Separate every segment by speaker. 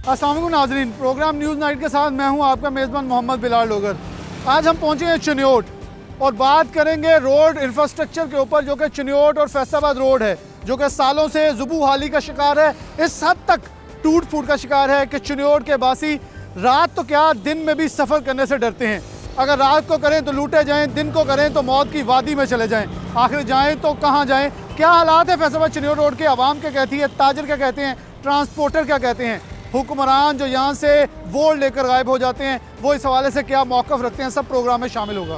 Speaker 1: अस्सलाम वालेकुम नाज़रीन, प्रोग्राम न्यूज़ नाइट के साथ मैं हूं आपका मेज़बान मोहम्मद बिलाल लोगर। आज हम पहुंचे हैं चिन्योट और बात करेंगे रोड इंफ्रास्ट्रक्चर के ऊपर, जो कि चिन्योट और फैसलाबाद रोड है, जो कि सालों से ज़ुबू हाली का शिकार है। इस हद तक टूट फूट का शिकार है कि चिन्योट के बासी रात तो क्या दिन में भी सफ़र करने से डरते हैं। अगर रात को करें तो लूटे जाएँ, दिन को करें तो मौत की वादी में चले जाएँ। आखिर जाएँ तो कहाँ जाएँ? क्या हालात है फैसलाबाद चिन्योट रोड के? आवाम क्या कहती है, ताजर क्या कहते हैं, ट्रांसपोर्टर क्या कहते हैं, हुक्मरान जो यहाँ से वोट लेकर गायब हो जाते हैं वो इस हवाले से क्या मौक़िफ़ रखते हैं, सब प्रोग्राम में शामिल होगा।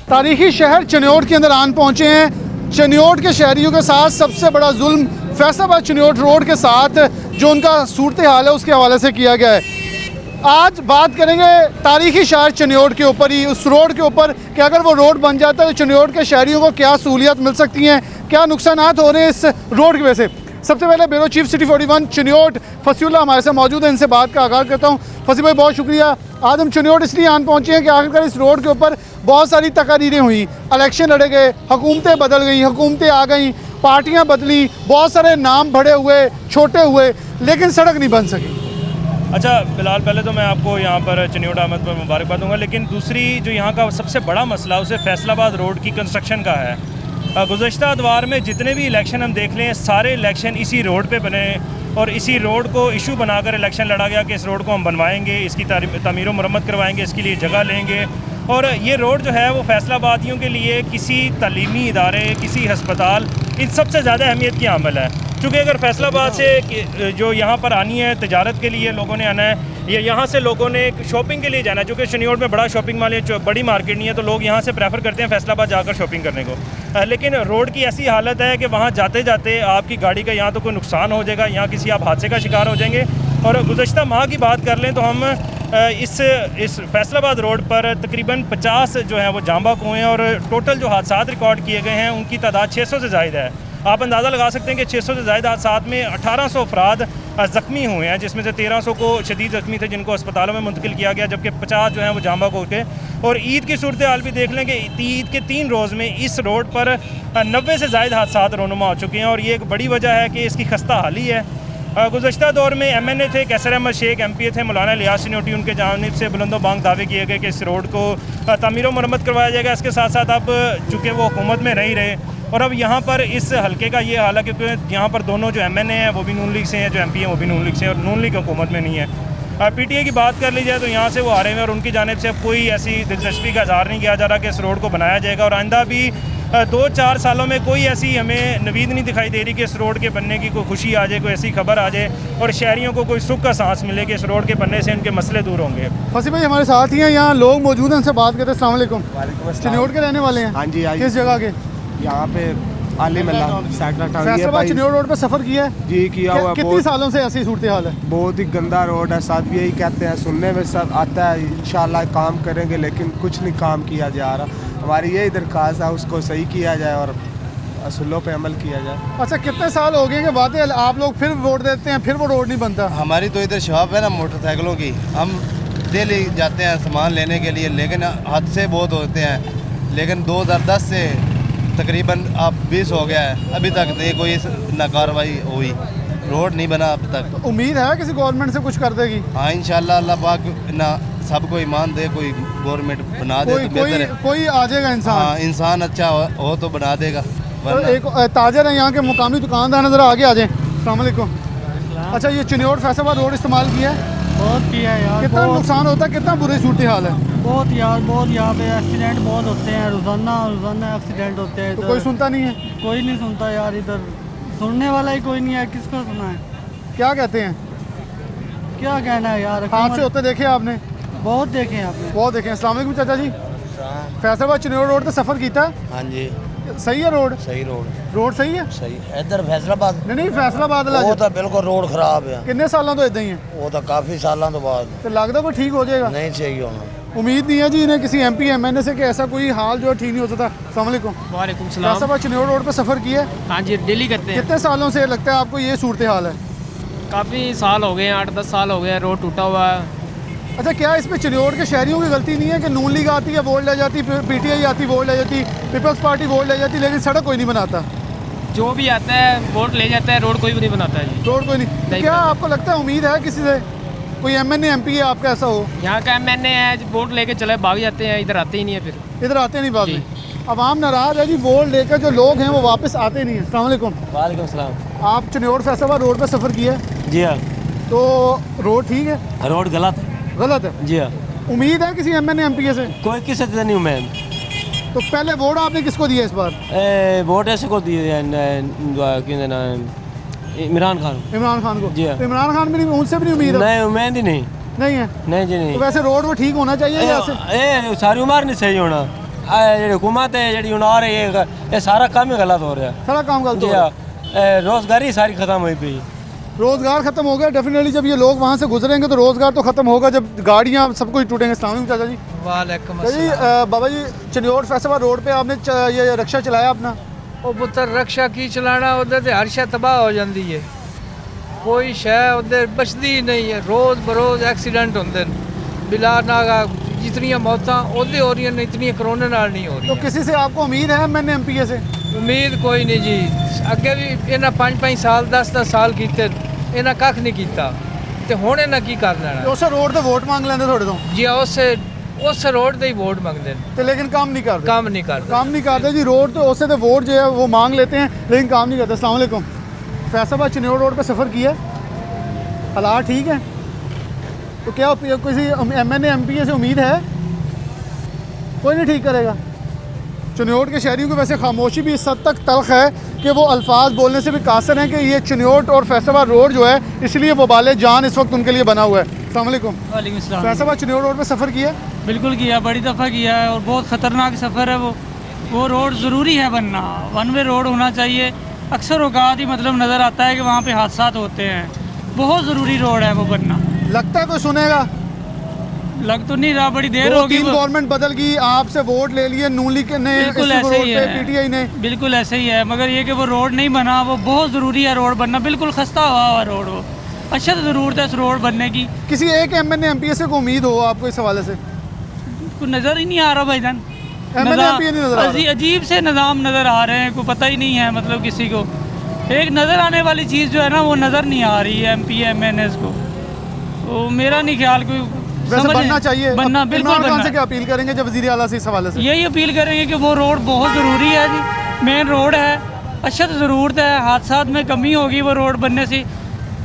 Speaker 1: तारीखी शहर चिन्योट के अंदर आन पहुँचे हैं। चिन्योट के शहरियों के साथ सबसे बड़ा जुल्म फैसलाबाद चिन्योट रोड के साथ जो उनका सूरत हाल है उसके हवाले से किया गया है। आज बात करेंगे तारीखी शहर चिन्योट के ऊपर ही, उस रोड के ऊपर कि अगर वो रोड बन जाता है तो चिन्योट के शहरियों को क्या सहूलियत मिल सकती हैं, क्या नुकसानात हो रहे हैं इस रोड की वजह से। सबसे पहले ब्यूरो चीफ सिटी 41 चिन्योट फसीउल्लाह हमारे साथ मौजूद है, इनसे बात का आगाज़ करता हूँ। फसी भाई बहुत शुक्रिया। आज हम चिन्योट इसलिए आन पहुँचे हैं कि आखिरकार इस रोड के ऊपर बहुत सारी तकारीरें हुई, इलेक्शन लड़े गए, हुकूमतें बदल गई, हुकूमतें आ गई, पार्टियाँ बदली, बहुत सारे नाम बड़े हुए, छोटे हुए, लेकिन सड़क नहीं बन सकी।
Speaker 2: अच्छा बिलाल, पहले तो मैं आपको यहाँ पर चिन्योट आमद पर मुबारकबाद दूँगा, लेकिन दूसरी जो यहाँ का सबसे बड़ा मसला उसे फैसलाबाद रोड की कंस्ट्रक्शन का है। गुज़श्ता अदवार में जितने भी इलेक्शन हम देख लें, सारे इलेक्शन इसी रोड पे बने और इसी रोड को इशू बनाकर इलेक्शन लड़ा गया कि इस रोड को हम बनवाएंगे, इसकी तमीर मुरम्मत करवाएंगे, इसके लिए जगह लेंगे। और ये रोड जो है वो फैसलाबादियों के लिए किसी तालीमी इदारे, किसी हस्पताल, इन सबसे ज़्यादा अहमियत की हामिल है। क्योंकि अगर फैसलाबाद से जो यहाँ पर आनी है, तजारत के लिए लोगों ने आना है, या यहाँ से लोगों ने शॉपिंग के लिए जाना है, चूँकि चिन्योट में बड़ा शॉपिंग मॉल है, बड़ी मार्केट नहीं है, तो लोग यहाँ से प्रेफर करते हैं फैसलाबाद जाकर शॉपिंग करने को। लेकिन रोड की ऐसी हालत है कि वहाँ जाते जाते आपकी गाड़ी का यहाँ तो कोई नुकसान हो जाएगा, यहाँ किसी आप हादसे का शिकार हो जाएंगे। और गुज़श्ता माह की बात कर लें तो हम इस फैसलाबाद रोड पर तकरीबन 50 जो है वो जांबा कुएँ और टोटल जो हादसा रिकॉर्ड किए गए हैं उनकी तादाद 600 से ज़ायद है। आप अंदाज़ा लगा सकते हैं कि 600 से ज़ायद हादसात में 1800 अफराद ज़ख्मी हुए हैं, जिसमें से 1300 को शदीद ज़ख्मी थे जिनको अस्पतालों में मुंतकिल किया गया, जबकि 50 जो हैं वो जांबा को के। और ईद की सूरत हाल भी देख लें कि ईद के 3 रोज़ में इस रोड पर 90 से ज़ायद हादसात रोनुमा हो चुके हैं और ये एक बड़ी वजह है कि इसकी खस्ता हाली है। गुज़श्ता दौर में MNA थे कैसर अहमद शेख, MPA थे मौलाना लियास सिन्योटी, उनके जानिब से बुलंदो बांग दावे किए गए कि इस रोड को तमीर व मरम्मत करवाया जाएगा। इसके साथ साथ अब चूँकि वो हुकूमत में नहीं रहे और अब यहाँ पर इस हल्के का ये हाल है, क्योंकि यहाँ पर दोनों जो MNA हैं वो भी नून लीग से हैं, जो MP हैं वो भी नून लीग से हैं और नून लीग हुकूमत में नहीं है। PTA की बात कर ली जाए तो यहाँ से वो आ रहे हैं और उनकी जानिब से कोई ऐसी दिलचस्पी का इज़हार नहीं किया जा रहा कि इस रोड को बनाया जाएगा। और आइंदा भी 2-4 सालों में कोई ऐसी हमें नवीद नहीं दिखाई दे रही कि इस रोड के बनने की कोई खुशी आ जाए, कोई ऐसी खबर आ जाए और शहरियों को कोई सुख का सांस मिले कि इस रोड के बनने से उनके मसले दूर होंगे।
Speaker 1: फसी भाई हमारे साथ ही हैं, यहाँ लोग मौजूद हैं, उनसे बात करते हैं। अस्सलाम वालेकुम। चिन्योट के रहने वाले हैं?
Speaker 3: हाँ जी।
Speaker 1: किस जगह के?
Speaker 3: यहाँ पे
Speaker 1: फैसलाबाद चिन्योट रोड पर सफ़र किया है
Speaker 3: जी, किया हुआ।
Speaker 1: कितनी सालों से ऐसी सूरत हाल है?
Speaker 3: बहुत ही गंदा रोड है, साथ भी यही कहते हैं, सुनने में सब आता है इंशाल्लाह काम करेंगे, लेकिन कुछ नहीं काम किया जा रहा। हमारी यही दरख्वास्त है उसको सही किया जाए और असूलों पे अमल किया जाए।
Speaker 1: अच्छा, कितने साल हो गए कि बातें आप लोग फिर वोट देते हैं, फिर वो रोड नहीं बनता?
Speaker 4: हमारी तो इधर शॉप है ना मोटरसाइकिलों की, हम डेली जाते हैं सामान लेने के लिए, लेकिन हादसे बहुत होते हैं। लेकिन 2010 से तकरीबन अब 20 हो गया है, अभी तक नहीं कोई ना कार्रवाई हुई, रोड नहीं बना अब तक।
Speaker 1: तो उम्मीद है किसी गवर्नमेंट से कुछ कर देगी?
Speaker 4: हाँ इंशाल्लाह, अल्लाह पाक ना सबको ईमान दे, कोई गवर्नमेंट बना दे तो बेहतर है।
Speaker 1: कोई आ जाएगा इंसान।
Speaker 4: हाँ, इंसान अच्छा हो तो बना देगा।
Speaker 1: तो एक ताजर है यहाँ के मुकामी दुकानदार नजर आगे आ जाए। अस्सलाम वालेकुम। अच्छा, ये चिन्योट फैसलाबाद रोड इस्तेमाल किया है?
Speaker 5: बहुत किया है यार।
Speaker 1: कितना नुकसान होता है, कितना बुरी सूरत हाल है?
Speaker 5: बहुत यार, बहुत यहाँ पे एक्सीडेंट बहुत होते हैं, रोजाना एक्सीडेंट होते हैं।
Speaker 1: तो कोई सुनता नहीं है?
Speaker 5: कोई नहीं सुनता यार, इधर सुनने वाला ही कोई नहीं है, किसको सुना है?
Speaker 1: क्या कहते हैं?
Speaker 5: क्या कहना है यार।
Speaker 1: हादसे होते देखे आपने?
Speaker 5: बहुत देखे हैं आपने।
Speaker 1: बहुत देखे हैं। अस्सलाम वालेकुम चाचा जी। फैसलाबाद चिन्योट रोड पे सफ़र किया?
Speaker 6: हाँ जी,
Speaker 1: सही है रोड?
Speaker 6: सही
Speaker 1: रोड सही है?
Speaker 6: सही। इधर फैसलाबाद
Speaker 1: नहीं फैसलाबाद
Speaker 6: वो तो बिल्कुल रोड खराब है।
Speaker 1: कितने सालों तो इदा ही है?
Speaker 6: वो तो काफी सालों तो बाद
Speaker 1: तो लगता कोई ठीक हो जाएगा?
Speaker 6: नहीं चाहिए होना।
Speaker 1: उम्मीद नहीं है जी इन्हें किसी MP MNA से कि ऐसा कोई हाल जो है ठीक नहीं होता था। अस्सलाम वालेकुम।
Speaker 7: वालेकुम सलाम।
Speaker 1: फैसलाबाद चिन्योट रोड पर सफ़र किया?
Speaker 7: हाँ जी, डेली करते हैं।
Speaker 1: कितने सालों से लगता है आपको ये सूरत हाल है?
Speaker 7: काफ़ी साल हो गए हैं, 8-10 साल हो गए हैं, रोड टूटा हुआ है।
Speaker 1: अच्छा, क्या इसमें चिन्योट के शहरियों की गलती नहीं है कि नून लीग आती है वोट ले जाती, PTI आती वोट ले जाती, पीपल्स पार्टी वोट ले जाती, लेकिन सड़क कोई नहीं बनाता?
Speaker 7: जो भी आता है वोट ले जाता है, रोड कोई भी नहीं बनाता है जी।
Speaker 1: रोड कोई नहीं, तो
Speaker 7: नहीं
Speaker 1: क्या
Speaker 7: पता।
Speaker 1: आपको लगता है, उम्मीद है किसी से, कोई एमएनए एमपी है आपका ऐसा हो?
Speaker 7: यहाँ का MNA है, वोट लेके चले भाग जाते हैं, इधर आते ही नहीं है फिर।
Speaker 1: इधर आते नहीं बाद
Speaker 7: जी।
Speaker 1: में। अवाम नाराज है जी, वोट लेकर जो लोग हैं वो वापस आते नहीं हैं। अस्सलाम वालेकुम।
Speaker 8: वालेकुम सलाम।
Speaker 1: आप चनियोट फैसलाबाद रोड पर सफ़र किया है,
Speaker 8: जी हाँ,
Speaker 1: तो रोड ठीक है
Speaker 8: रोड गलत है।
Speaker 1: गलत है?
Speaker 8: जी हाँ,
Speaker 1: उम्मीद है किसी एमएनए एमपी से?
Speaker 8: कोई किसी से नहीं उम्मीद।
Speaker 1: तो पहले वोट आपने किसको दिया इस बार?
Speaker 8: वोट ऐसे को दिए इमरान खान।
Speaker 1: इमरान खान को?
Speaker 8: जी हाँ।
Speaker 1: तो इमरान खान भी नहीं, उनसे भी नहीं उम्मीद है?
Speaker 8: नहीं, उम्मीद ही नहीं।
Speaker 1: नहीं है?
Speaker 8: नहीं जी नहीं।
Speaker 1: तो वैसे रोड वो ठीक होना चाहिए या से?
Speaker 8: सारी उम्र नहीं सही होना। जी हुकूमत है जी उन्होंने ये सारा काम ही गलत हो रहा है।
Speaker 1: सारा काम गलत
Speaker 8: जी
Speaker 1: हो रहा
Speaker 8: हाँ,
Speaker 1: है।
Speaker 8: रोजगारी सारी खत्म हुई पी।
Speaker 1: रोज़गार ख़त्म हो गया डेफिनेटली। जब ये लोग वहाँ से गुजरेंगे तो रोज़गार तो ख़त्म होगा, जब गाड़ियाँ सब कुछ टूटेंगे। अस्सलाम वालेकुम चाचा जी।
Speaker 5: वालेकुम
Speaker 1: चाचा जी, बाबा जी, चनियोट फैसलाबाद रोड पे आपने ये रक्षा चलाया अपना?
Speaker 5: ਉਹ ਪੁੱਤਰ रक्षा की चलाना ਉਹਦੇ ਤੇ ਹਰ ਸ਼ੈ ਤਬਾਹ ਹੋ ਜਾਂਦੀ ਹੈ, ਕੋਈ ਸ਼ੈ ਉਹਦੇ ਬਚਦੀ ਹੀ ਨਹੀਂ ਹੈ। ਰੋਜ਼ ਬਰੋਜ਼ ਐਕਸੀਡੈਂਟ ਹੁੰਦੇ ਨੇ, ਬਿਲਾ ਨਾਗਾ ਜਿਤਨੀਆਂ ਮੌਤਾਂ ਉਹਦੇ ਹੋ ਰਹੀਆਂ ਨੇ, ਇਤਨੀਆਂ ਕਰੋਨਾ ਨਾਲ ਨਹੀਂ ਹੋ
Speaker 1: तो
Speaker 5: ਰਹੀਆਂ।
Speaker 1: किसी से आपको उम्मीद है एमएनए एमपी से?
Speaker 5: ਉਮੀਦ ਕੋਈ ਨਹੀਂ ਜੀ। ਅੱਗੇ ਵੀ ਇਹਨਾਂ 5-5 ਸਾਲ 10-10 ਸਾਲ ਕੀਤੇ, ਇਹਨਾਂ ਕੱਖ ਨਹੀਂ ਕੀਤਾ, ਤੇ ਹੁਣ ਇਹਨਾਂ ਕੀ ਕਰ ਲੈਣਾ
Speaker 1: तो उस रोड पे वोट मांग लेंगे थोड़े तो,
Speaker 5: ਜੀ। ਉਸ ਰੋਡ ਤੇ ਹੀ ਵੋਟ ਮੰਗਦੇ ਨੇ,
Speaker 1: तो लेकिन काम नहीं करते।
Speaker 5: ਕੰਮ नहीं करते।
Speaker 1: काम नहीं करते जी। रोड तो उससे तो वोट जो है वो मांग लेते हैं लेकिन काम नहीं करते। अस्सलाम वालेकुम। फैसलाबाद चनियोट रोड पे सफ़र किया, हालात ठीक है, तो क्या किसी एमएनए एमपी से उम्मीद है? कोई नहीं ठीक करेगा। चनियोट के शहरियों की वैसे खामोशी भी इस हद तक तल्ख है कि वो अल्फाज बोलने से भी कासिर हैं कि ये चनियोट और फैसलाबाद रोड जो है इसलिए वबाल जान इस वक्त उनके लिए बना हुआ है। अस्सलाम वालेकुम।
Speaker 5: वालेकुम सलाम।
Speaker 1: फैसलाबाद चनियोट रोड पे सफ़र किया?
Speaker 5: बिल्कुल किया, बड़ी दफ़ा किया है, और बहुत ख़तरनाक सफ़र है वो रोड ज़रूरी है बनना। वन वे रोड होना चाहिए। अक्सर औकात ही मतलब नज़र आता है कि वहाँ पे हादसात होते हैं, बहुत ज़रूरी रोड है वो बनना।
Speaker 1: लगता है कोई सुनेगा?
Speaker 5: लग तो नहीं रहा, बड़ी देर
Speaker 1: दो
Speaker 5: होगी।
Speaker 1: तीन गवर्नमेंट बदल गई, आपसे वोट ले लिए नून लीग ने,
Speaker 5: बिल्कुल
Speaker 1: इस
Speaker 5: ऐसे
Speaker 1: रोड
Speaker 5: ही
Speaker 1: पे
Speaker 5: है,
Speaker 1: पीटीआई ने।
Speaker 5: बिल्कुल ऐसे ही है, मगर ये कि वो रोड नहीं बना, वो बहुत ज़रूरी है रोड बनना। बिल्कुल खस्ता हुआ रोड, वो अच्छा ज़रूरत है इस रोड बनने की।
Speaker 1: किसी एक एमएनए एमपी से को उम्मीद हो आपको इस हवाले से?
Speaker 5: कोई नज़र ही नहीं आ रहा भाईजान।
Speaker 1: एमएनए एमपी नहीं नजर आ रहा।
Speaker 5: अजीब से निज़ाम नज़र आ रहे हैं, कोई पता ही नहीं है मतलब किसी को। एक नज़र आने वाली चीज़ जो है ना वो नज़र नहीं आ रही है एमपी एमएनएस को। तो मेरा नहीं ख्याल कोई
Speaker 1: वैसे
Speaker 5: समझ
Speaker 1: बनना चाहिए।
Speaker 5: बनना
Speaker 1: अब
Speaker 5: बिल्कुल
Speaker 1: इमरान खान
Speaker 5: बनना
Speaker 1: से
Speaker 5: है।
Speaker 1: क्या अपील करेंगे जब वज़ीर आला से इस हवाले से?
Speaker 5: यही अपील करेंगे कि वो रोड बहुत ज़रूरी है जी, मेन रोड है, अशद ज़रूरत है, हादसात में कमी होगी वो रोड बनने से।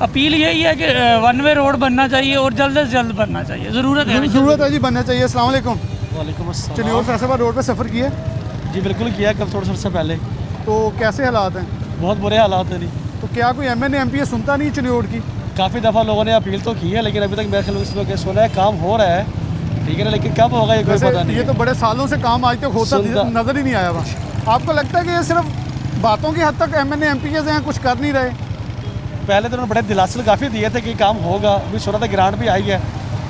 Speaker 5: अपील यही है कि वन वे रोड बनना चाहिए और जल्द से जल्द बनना चाहिए, ज़रूरत है।
Speaker 1: ज़रूरत है जी, बनना चाहिए। अस्सलाम वालेकुम।
Speaker 8: वालेकुम अस्सलाम।
Speaker 1: चनियोट फैसलाबाद रोड पे सफ़र किया,
Speaker 8: जी बिल्कुल किया, कब थोड़ा सा पहले।
Speaker 1: तो कैसे हालात हैं?
Speaker 8: बहुत बुरे हालात हैं।
Speaker 1: तो क्या कोई एमएनए एमपी सुनता नहीं चनियोट की?
Speaker 8: काफ़ी दफ़ा लोगों ने अपील तो की है, लेकिन अभी तक मेरे ख्याल में इसमें सुना है काम हो रहा है, ठीक है ना, लेकिन कब होगा ये कोई
Speaker 1: वैसे
Speaker 8: पता नहीं
Speaker 1: ये
Speaker 8: है।
Speaker 1: तो बड़े सालों से काम आज तक होता
Speaker 8: सुनता-
Speaker 1: नज़र ही नहीं आया वहाँ। आपको लगता है कि ये सिर्फ बातों की हद तक एमएनए एमपी के हैं, कुछ कर नहीं रहे?
Speaker 8: पहले तो उन्होंने बड़े दिलासे काफ़ी दिए थे कि काम होगा, अभी सुना था ग्रांट भी आई है,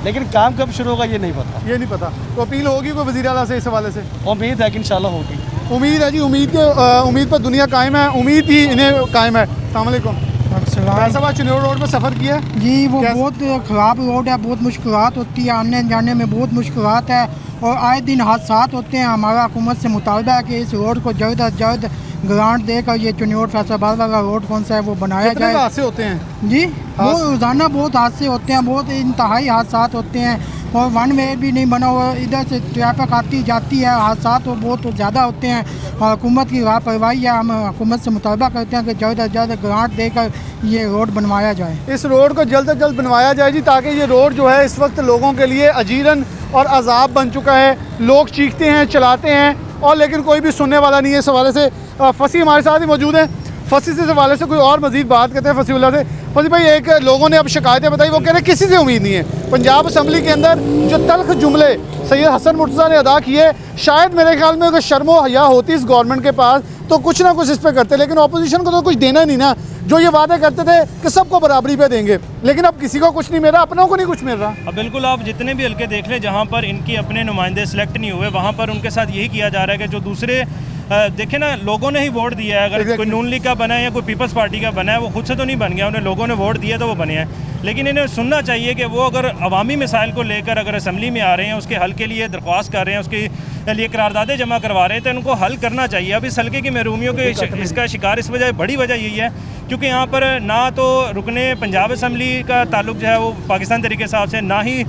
Speaker 8: लेकिन काम कब शुरू होगा ये नहीं पता।
Speaker 1: ये नहीं पता। तो अपील होगी कोई वज़ीर आला से इस हवाले से?
Speaker 8: उम्मीद है कि इंशाल्लाह होगी।
Speaker 1: उम्मीद है जी, उम्मीद पर दुनिया कायम है, उम्मीद ही इन्हें कायम है। अस्सलाम वालेकुम। फैसलाबाद चनियोट रोड पर सफ़र किया
Speaker 9: जी, वो
Speaker 1: कैसे?
Speaker 9: बहुत ख़राब रोड है, बहुत मुश्किलात होती है, आने जाने में बहुत मुश्किलात है, और आए दिन हादसात होते हैं। हमारा हुकूमत से मुतालबा है कि इस रोड को जल्द अज जल्द ग्रांट देकर ये चनियोट फैसलाबाद वाला रोड कौन सा है वो बनाया
Speaker 1: कितने
Speaker 9: जाए।
Speaker 1: हादसे होते हैं
Speaker 9: जी, वो रोज़ाना बहुत हादसे होते हैं, बहुत इंतहाई हादसात होते हैं, और वन वे भी नहीं बना हुआ, इधर से ट्रैफिक आती जाती है, हादसात वो बहुत ज़्यादा होते हैं, और हुकूमत की लापरवाही है। हम हुकूमत से मुतालबा करते हैं कि जल्द अज जल्द ग्रांट देकर ये रोड बनवाया जाए।
Speaker 1: इस रोड को जल्द से जल्द बनवाया जाए जी, ताकि ये रोड जो है इस वक्त लोगों के लिए अजीरन और अजाब बन चुका है। लोग चीखते हैं, चलाते हैं, और लेकिन कोई भी सुनने वाला नहीं है। इस हवाले से फसी हमारे साथ ही मौजूद है। फसी से इस हवाले से कोई और मजीद बात करते हैं फसीउल्लाह से। फसी भाई, एक लोगों ने अब शिकायतें बताई, वो कह रहे किसी से उम्मीद नहीं है। पंजाब असम्बली के अंदर जो तल्ख जुमले सैयद हसन मुर्तज़ा ने अदा किए, शायद मेरे ख्याल में अगर शर्मो हया होती इस गवर्नमेंट के पास तो कुछ ना कुछ इस पर करते, लेकिन अपोजिशन को तो कुछ देना नहीं ना। जो ये वादे करते थे कि सबको बराबरी पे देंगे, लेकिन अब किसी को कुछ नहीं मिल रहा, अपनों को नहीं कुछ मिल रहा।
Speaker 2: अब बिल्कुल आप जितने भी हल्के देख लें जहाँ पर इनके अपने नुमाइंदे सेलेक्ट नहीं हुए, वहाँ पर उनके साथ यही किया जा रहा है कि जो दूसरे देखें ना, लोगों ने ही वोट दिया है। अगर कोई नून लीग का बना है या कोई पीपल्स पार्टी का बना है, वो खुद से तो नहीं बन गया, उन्हें लोगों ने वोट दिया तो वो बने हैं। लेकिन इन्हें सुनना चाहिए कि वो अगर अवामी मसाइल को लेकर अगर असम्बली में आ रहे हैं, उसके हल के लिए दरख्वास्त कर रहे हैं, उसकी लिए करारदादे जमा करवा रहे थे, उनको हल करना चाहिए। अब इस हल्के की महरूमियों के इसका शिकार इस वजह बड़ी वजह यही है क्योंकि यहाँ पर ना तो रुकने पंजाब असम्बली का ताल्लुक जो है वो पाकिस्तान तरीके इंसाफ से, ना ही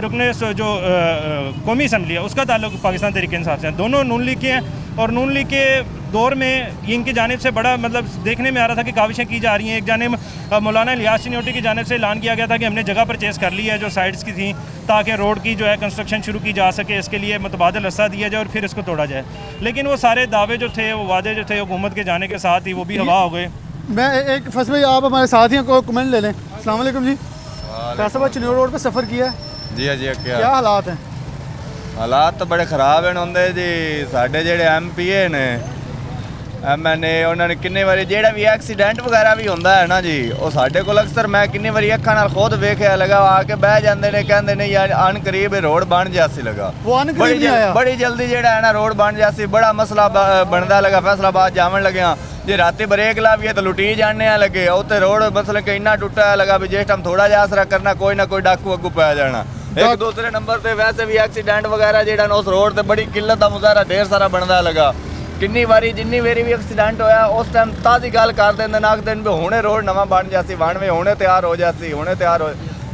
Speaker 2: रुकने जो कौमी असम्बली है उसका ताल्लुक पाकिस्तान तरीके इंसाफ से। दोनों नून लीग के हैं और नून लीग के दौर में इनकी जानिब से बड़ा मतलब देखने में आ रहा था कि काविशें की जा रही हैं। एक जानिब मौलाना इलियास चिन्योटी की जानिब से ऐलान किया गया था कि हमने जगह परचेस कर ली है जो साइड्स की थी ताकि रोड की जो है कंस्ट्रक्शन शुरू की जा सके, इसके लिए मुतबादिल रस्ता दिया जाए और फिर इसको तोड़ा जाए। लेकिन वो सारे दावे जो थे, वो वादे जो थे हुकूमत के जाने के साथ ही वो भी हवा हो गए।
Speaker 1: मैं एक फैसल भाई आप हमारे साथ ही कोई कमेंट ले लें। अस्सलाम वालेकुम जी। फैसलाबाद चनियोट रोड पे सफ़र किया है
Speaker 10: जी जी,
Speaker 1: क्या हालात हैं?
Speaker 10: हालात तो बड़े खराब हैं होंदे जी। साढ़े जेड़े MPA ने MNA उन्होंने किन्नी बारी जेड़ा भी एक्सीडेंट वगैरह भी होंदा है ना जी, वो साढ़े कोल अक्सर मैं किन्नी बारी अखां नाल खुद वेखिया लगा आके बह जांदे ने, कहंदे ने यार अन करीब रोड बन जासी लगा।
Speaker 1: वो अन करीब नहीं आया,
Speaker 10: बड़ी जल्दी जेड़ा है ना रोड बन जासी, बड़ा मसला बनदा लगा। फैसलाबाद जावन लगे जे राती ब्रेक लाविए तो लुटी जाने लगे, उत्ते रोड मसलन कि इन्ना टुटा लगा भी जिस टाइम थोड़ा जा असरा करना कोई ना कोई डाकू अगू पै जाना। एक दूसरे नंबर पे वैसे भी एक्सीडेंट वगैरह जेड़ा उस रोड ते बड़ी किल्लत दा मुजाहरा ढेर सारा बनदा लगा। किन्नी बारी जिन्नी बारी भी एक्सीडेंट होया उस टाइम ताज़ी गल कर देंदे ना दिन भी हुणे रोड नवा बन जासी, वन वे हुणे तैयार हो जासी, हुणे तैयार हो।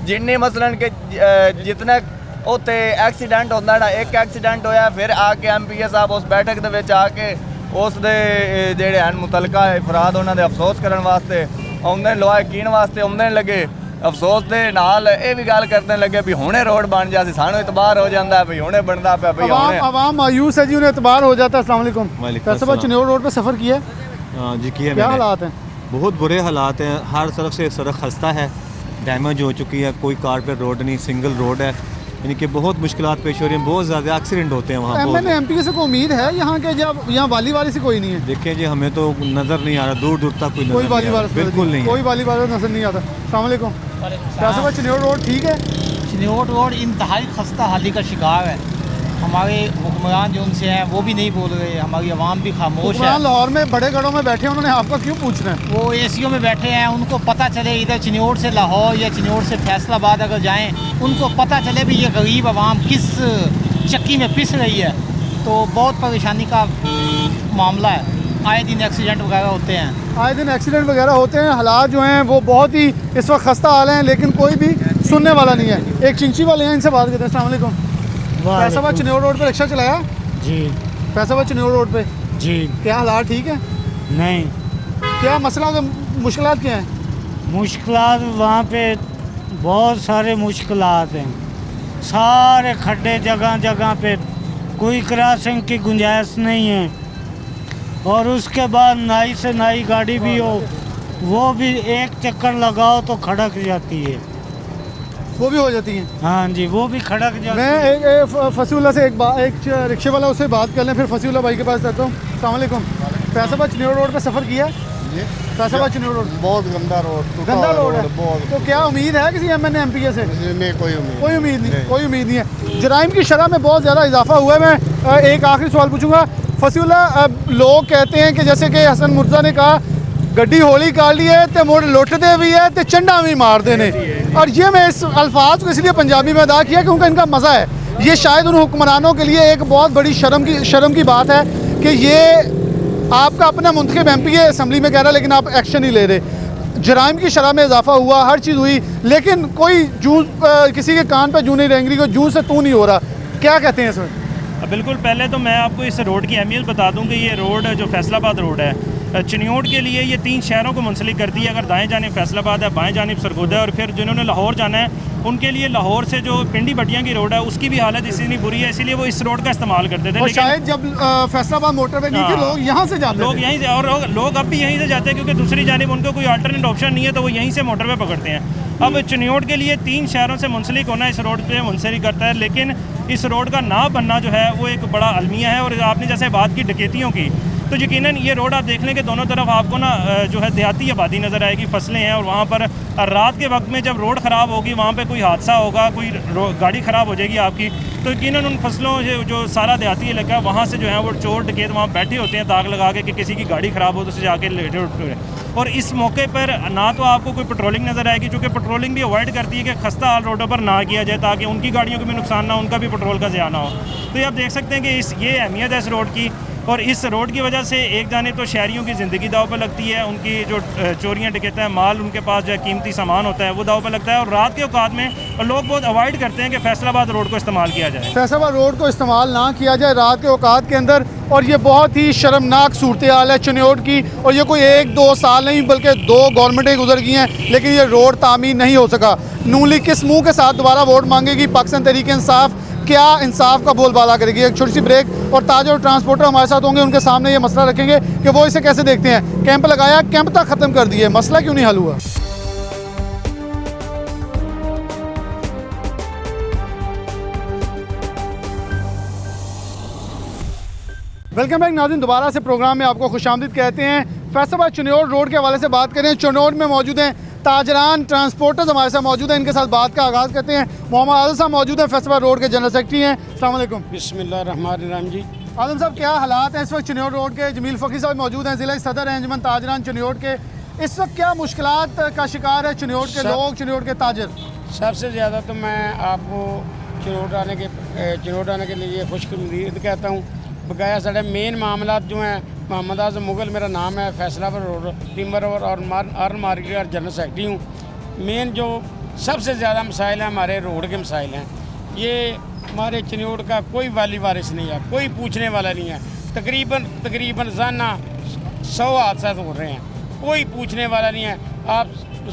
Speaker 10: जिन्नी मसलन कि जितने उत्ते एक्सीडेंट होंदा ना, एक एक्सीडेंट होया फिर आके MPA साहब उस बैठक दे विच आके उस दे जेड़े हैं मुतलका अफराद उन्हां दे अफसोस करन वास्ते आउंदे लोहा कीन वास्ते आउंदे लगे। अफसोस दे नाल ये भी गल करने लगे भी हुणे रोड बन जासी, सानू इतबार हो जांदा है भी हुणे बनदा पिया भी हुणे।
Speaker 1: आवाम मायूस है जी, उन्हें इतबार हो जाता है। अस्सलाम वालेकुम। फैसलाबाद चनियोट रोड पे सफ़र किया
Speaker 11: हाँ जी किया।
Speaker 1: क्या हालात हैं?
Speaker 11: बहुत बुरे हालात हैं, हर तरफ से सड़क खस्ता है, डैमेज हो चुकी है, कोई कारपेट रोड नहीं, सिंगल रोड है, यानी कि बहुत मुश्किलात पेश हो रही हैं, बहुत ज़्यादा एक्सीडेंट होते हैं वहाँ।
Speaker 1: MNA MPA से कोई उम्मीद है यहाँ के? जब यहाँ वाली से कोई नहीं है?
Speaker 11: देखिए जी हमें तो नज़र नहीं आ रहा, दूर दूर तक कोई
Speaker 1: वाली
Speaker 11: बिल्कुल नहीं,
Speaker 1: कोई वाली नज़र नहीं आता। अस्सलाम वालेकुम। फैसलाबाद चनियोट रोड ठीक है?
Speaker 12: चनियोट रोड इंतहाई खस्ता हाली का शिकार है। हमारे हुक्मरान जो उनसे हैं वो भी नहीं बोल रहे, हमारी आवाम भी खामोश है।
Speaker 1: लाहौर में बड़े घरों में बैठे, उन्होंने आपका क्यों पूछना है?
Speaker 12: वो ACO में बैठे हैं, उनको पता चले इधर चनियोट से लाहौर या चनियोट से फैसलाबाद अगर जाएं, उनको पता चले भी ये गरीब आवाम किस चक्की में पिस रही है। तो बहुत परेशानी का मामला है, आए दिन एक्सीडेंट वगैरह होते हैं,
Speaker 1: आए दिन एक्सीडेंट वगैरह होते हैं। हालात जो हैं वो बहुत ही इस वक्त खस्ता हाल हैं, लेकिन कोई भी सुनने वाला नहीं है। एक चिंची वाले हैं, इनसे बात करते हैं। अस्सलाम वालेकुम। फैसलाबाद चनियोट रोड पे रिक्शा चलाया
Speaker 13: जी?
Speaker 1: फैसलाबाद चनियोट रोड पे
Speaker 13: जी।
Speaker 1: क्या हालात ठीक है?
Speaker 13: नहीं।
Speaker 1: क्या मसला, मुश्किलात क्या हैं?
Speaker 13: मुश्किलात वहाँ पे बहुत सारे मुश्किलात हैं, सारे खड्डे जगह जगह पे, कोई क्रॉसिंग की गुंजाइश नहीं है। और उसके बाद नाई से नाई गाड़ी भी हो, वो भी एक चक्कर लगाओ तो खड़क जाती है,
Speaker 1: वो भी हो जाती हैं।
Speaker 13: हाँ जी, वो भी खड़क जाती है।
Speaker 1: मैं एक फसीउल्लाह से एक रिक्शे वाला उससे बात कर लें, फिर फसीउल्लाह भाई के पास जाता हूँ। अस्सलाम वालेकुम। फैसलाबाद चनियोट रोड पे सफ़र किया? फैसलाबाद चनियोट रोड
Speaker 3: बहुत गंदा रोड,
Speaker 1: गंदा रोड है। तो क्या उम्मीद है किसी MNA MPA से?
Speaker 3: नहीं, कोई
Speaker 1: उम्मीद नहीं है। जराइम की शरह में बहुत ज़्यादा इजाफा हुआ है। मैं एक आखिरी सवाल पूछूंगा फसीउल्लाह, लोग कहते हैं कि जैसे कि हसन मुर्जा ने कहा गड्डी होली कर ली है तो मुड़ लुटते भी है तो चंडा भी मार देने, और ये मैं इस अल्फाज को इसलिए पंजाबी में अदा किया क्योंकि इनका मज़ा है। ये शायद उन हुक्मरानों के लिए एक बहुत बड़ी शर्म की बात है कि ये आपका अपना मुंतखब MPA असम्बली में कह रहा है लेकिन आप एक्शन नहीं ले रहे। जराइम की शरह में इजाफा हुआ, हर चीज़ हुई, लेकिन कोई जूं किसी के कान पर जूं नहीं रेंगरी, को जूं से तू नहीं हो रहा। क्या कहते हैं इसमें?
Speaker 2: बिल्कुल, पहले तो मैं आपको इस रोड की अहमियत बता दूं कि ये रोड जो फैसलाबाद रोड है चनियोट के लिए ये 3 शहरों को मुंसलिक करती है। अगर दाएं जानिब फैसलाबाद है, बाएं जानिब सरगोदा है, और फिर जिन्होंने लाहौर जाना है उनके लिए लाहौर से जो पिंडी भटियाँ की रोड है उसकी भी हालत इतनी बुरी है, इसीलिए वो इस रोड का इस्तेमाल करते थे।
Speaker 1: और शायद जब फैसलाबाद मोटरवे नहीं थी, लोग यहाँ से जाते,
Speaker 2: लोग यहीं से, और लोग अब भी यहीं से जाते हैं क्योंकि दूसरी जानिब उनको कोई अल्टरनेट ऑप्शन नहीं है, तो वो यहीं से मोटरवे पकड़ते हैं। अब चनियोट के लिए 3 शहरों से मुंसलिक होना इस रोड पे मुंसलिक करता है, लेकिन इस रोड का ना बनना जो है वो एक बड़ा अलमिया है। और आपने जैसे बात की डकैतियों की, तो यकीनन ये रोड आप देख लें कि दोनों तरफ आपको ना जो है देहाती आबादी नज़र आएगी, फसलें हैं, और वहाँ पर रात के वक्त में जब रोड ख़राब होगी, वहाँ पे कोई हादसा होगा, कोई गाड़ी ख़राब हो जाएगी आपकी, तो यकीनन उन फसलों जो सारा देहाती इलाका है वहाँ से जो है वो चोर डकैत वहाँ बैठे होते हैं ताक लगा के कि किसी की गाड़ी ख़राब हो तो उसे जाके लेटे उठे। और इस मौके पर ना तो आपको कोई पेट्रोलिंग नज़र आएगी, चूँकि पेट्रोलिंग भी अवॉइड करती है कि खस्ता हाल रोडों पर ना किया जाए ताकि उनकी गाड़ियों को भी नुकसान ना हो, उनका भी पेट्रोल का ज़िया ना हो। तो ये आप देख सकते हैं कि ये अहमियत है इस रोड की, और इस रोड की वजह से एक जाने तो शहरियों की ज़िंदगी दाव पर लगती है, उनकी जो चोरियाँ डकैतें हैं, माल उनके पास जो कीमती सामान होता है वो दाव पर लगता है, और रात के औकात में लोग बहुत अवॉइड करते हैं कि फैसलाबाद रोड को इस्तेमाल किया जाए।
Speaker 1: फैसलाबाद रोड को इस्तेमाल ना किया जाए रात के औकात के अंदर, और ये बहुत ही शर्मनाक सूरत हाल है चिन्योट की, और ये कोई 1-2 साल नहीं बल्कि 2 गवर्नमेंटें गुजर गई हैं, लेकिन ये रोड तामीर नहीं हो सका। नून लीग किस मुँह के साथ दोबारा वोट मांगेगी? पाकिस्तान तहरीक इंसाफ क्या इंसाफ का बोलबाला करेगी? एक छोटी सी ब्रेक, और ताजर और ट्रांसपोर्टर हमारे साथ होंगे, उनके सामने ये मसला रखेंगे कि वो इसे कैसे देखते हैं। कैंप लगाया, कैंप तक ख़त्म कर दिए, मसला क्यों नहीं हल हुआ? वेलकम बैक नाज़रीन, दोबारा से प्रोग्राम में आपको खुशामदीद कहते हैं। फैसलाबाद चिन्योट रोड के हवाले से बात करें, चिन्योट में मौजूद हैं ताजरान ट्रांसपोर्टर्स हमारे साथ मौजूद हैं, इनके साथ बात का आगाज़ करते हैं। मोहम्मद आज़म साहब मौजूद हैं, फैसलाबाद रोड के जनरल सेक्रेटरी हैं। अस्सलाम वालेकुम।
Speaker 14: बिस्मिल्लाहिर्रहमानिर्रहीम जी।
Speaker 1: आज़म साहब, क्या हालात हैं इस वक्त चिन्योट रोड के? जमील फ़कीर साहब मौजूद हैं, ज़िला सदर हैं अंजुमन ताजरान चिन्योट के। इस वक्त क्या मुश्किलात का शिकार है चिन्योट के लोग, चिन्योट के ताजर?
Speaker 14: सबसे ज़्यादा तो मैं आपको चिन्योट आने के लिए खुशखबरी कहता हूँ। बकाया साढ़े मेन मामला जो हैं, मोहम्मद आज़म मुगल मेरा नाम है, फैसलाबाद रोड टिम्बर और अर्न मार्केट और जनरल सेक्रेटरी हूँ। मेन जो सबसे ज़्यादा मसाइल हैं हमारे रोड के मसाइल हैं। ये हमारे चिन्योट का कोई वाली वारिस नहीं है, कोई पूछने वाला नहीं है। तकरीबन रोज़ाना 100 हादसा हो रहे हैं, कोई पूछने वाला नहीं है। आप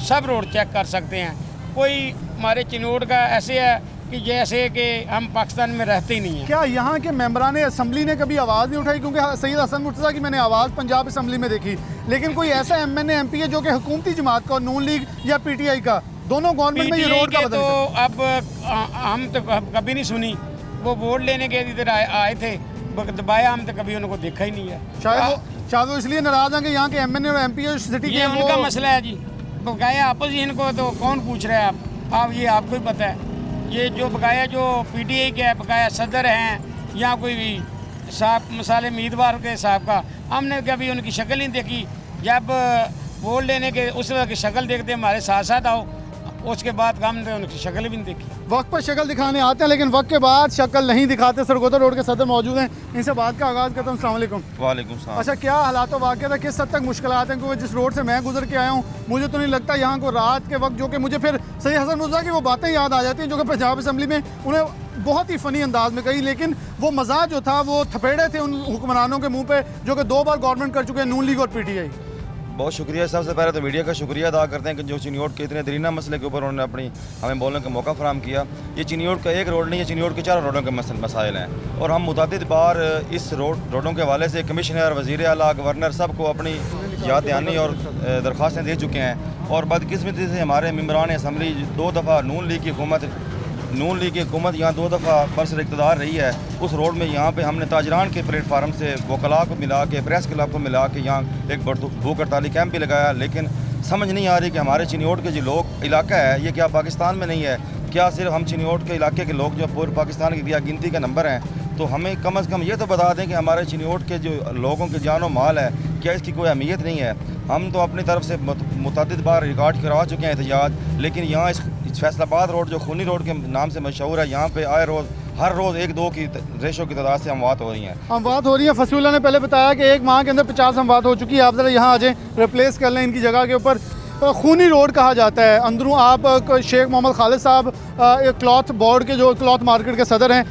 Speaker 14: सब रोड चेक कर सकते हैं। कोई हमारे चिन्योट का ऐसे है कि जैसे कि हम पाकिस्तान में रहते ही नहीं हैं।
Speaker 1: क्या यहाँ के मेंबरान असम्बली ने कभी आवाज़ नहीं उठाई? क्योंकि सैयद हसन मुर्तज़ा की मैंने आवाज़ पंजाब असम्बली में देखी, लेकिन कोई ऐसा MNA MP है जो कि हुकूमती जमात का, नून लीग या PTI का, दोनों गवर्नमेंट में ये रोड का बदल
Speaker 14: तो अब हम तो कभी नहीं सुनी। वो वोट लेने के इधर आए थे, दबाया, हम तो कभी उनको देखा ही नहीं है।
Speaker 1: शायद वो इसलिए नाराज़ हैं कि यहाँ के MNA और MP सिटी के,
Speaker 14: उनका मसला है जी। बकाया अपोजिशन को तो कौन पूछ रहा है? आप ये आपको ही पता है। ये जो बकाया जो PTI के है, बकाया सदर हैं या कोई भी साहब मसाले उम्मीदवार के साहब का, हमने कभी उनकी शक्ल नहीं देखी। जब वोट लेने के उस वक्त की शक्ल देखते हमारे साथ साथ आओ, उसके बाद हमने उनकी शक्ल भी नहीं देखी।
Speaker 1: वक्त पर शक्ल दिखाने आते हैं लेकिन वक्त के बाद शक्ल नहीं दिखाते। सरगोदा रोड के सदर मौजूद हैं, इनसे बात का आगाज़ करता हूँ। अस्सलाम वालेकुम।
Speaker 15: वालेकुम सलाम।
Speaker 1: अच्छा, क्या हालात वाक़या था, किस हद तक मुश्किलात हैं? क्योंकि जिस रोड से मैं गुजर के आया हूँ, मुझे तो नहीं लगता यहाँ को रात के वक्त, जो कि मुझे फिर सैयद हसन मुर्तज़ा की वो बातें याद आ जाती हैं जो कि पंजाब असम्बली में उन्हें बहुत ही फ़नी अंदाज में कही, लेकिन वो मज़ा जो था वो थपेड़े थे उन हुक्मरानों के मुँह पर जो कि 2 बार गवर्नमेंट कर चुके हैं, नून लीग और PTI।
Speaker 15: बहुत शुक्रिया। सबसे पहले तो मीडिया का शुक्रिया अदा करते हैं कि जो चिन्योट के इतने दरीना मसले के ऊपर उन्होंने हमें बोलने का मौका फराहम किया। ये चिन्योट का एक रोड नहीं है, चिन्योट के 4 रोडों के मसाइल हैं, और हम मुतअद्दिद बार इस रोडों के हवाले से कमिश्नर, वज़ीर आला, गवर्नर सबको अपनी याद दहानी और दरख्वास्तें दे चुके हैं। और बदकिस्मती से हमारे मेम्बरान असम्बली 2 दफ़ा नून लीग की हुकूमत यहाँ 2 दफ़ा बरसर इक़्तिदार रही है। उस रोड में यहाँ पे हमने ताजरान के प्लेटफार्म से वकला को मिला के, प्रेस क्लब को मिला के यहाँ एक भूख हड़ताली कैंप भी लगाया, लेकिन समझ नहीं आ रही कि हमारे चिन्योट के जो लोग इलाका है ये क्या पाकिस्तान में नहीं है? क्या सिर्फ हम चिन्योट के इलाके के लोग जो पूरे पाकिस्तान की गिनती का नंबर हैं? तो हमें कम अज़ कम ये तो बता दें कि हमारे चिन्योट के जो लोगों के जान व माल है, क्या इसकी कोई अहमियत नहीं है? हम तो अपनी तरफ से मुतअद्दिद बार रिकॉर्ड करवा चुके हैं एहतजाज, लेकिन यहाँ इस फैसलाबाद रोड जो खूनी रोड के नाम से मशहूर है, यहाँ पे आए रोज़ हर रोज़ 1-2 की रेशो की तादाद से अमवात हो रही हैं।
Speaker 1: अमवात हो रही है। फसूला ने पहले बताया कि एक माह के अंदर 50 अमवात हो चुकी है। आप ज़रा यहाँ आ जाएँ, रिप्लेस कर लें इनकी जगह के ऊपर। खूनी रोड कहा जाता है। अंदरों आप शेख मोहम्मद खालिद साहब क्लॉथ बोर्ड के, जो क्लॉथ मार्केट के सदर हैं।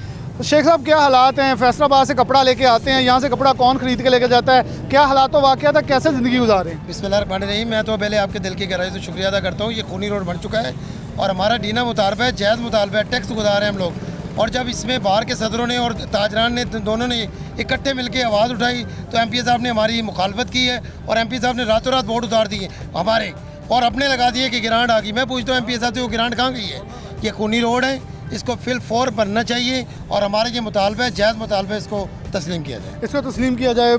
Speaker 1: शेख साहब, क्या हालात हैं? फैसलाबाद से कपड़ा लेके आते हैं, यहाँ से कपड़ा कौन खरीद के लेके जाता है? क्या हालात वाक़या था, कैसे ज़िंदगी गुजारे?
Speaker 16: बिस्मिल्लाहिर्रहमानिर्रहीम। मैं तो पहले आपके दिल की गहराई से शुक्रिया अदा करता हूँ। ये खूनी रोड बन चुका है और हमारा डीना मुतालबा है, जायज़ मुतालबा है, टैक्स गुजार हैं हम लोग। और जब इसमें बाहर के सदरों ने और ताजरान ने दोनों ने इकट्ठे मिलकर आवाज़ उठाई तो MP साहब ने हमारी मुखालफत की है और MP साहब ने रातों रात वोट उतार दिए हमारे और अपने लगा दिए कि गिरांट आ गई। मैं पूछता हूँ MP साहब से वो गिरांट कहाँ गई है? ये खूनी रोड है, इसको फिल फॉर बनना चाहिए और हमारे ये मुतालबा है, जायज़ मुतालबा इसको तस्लीम किया जाए।
Speaker 1: इसको तस्लीम किया जाए।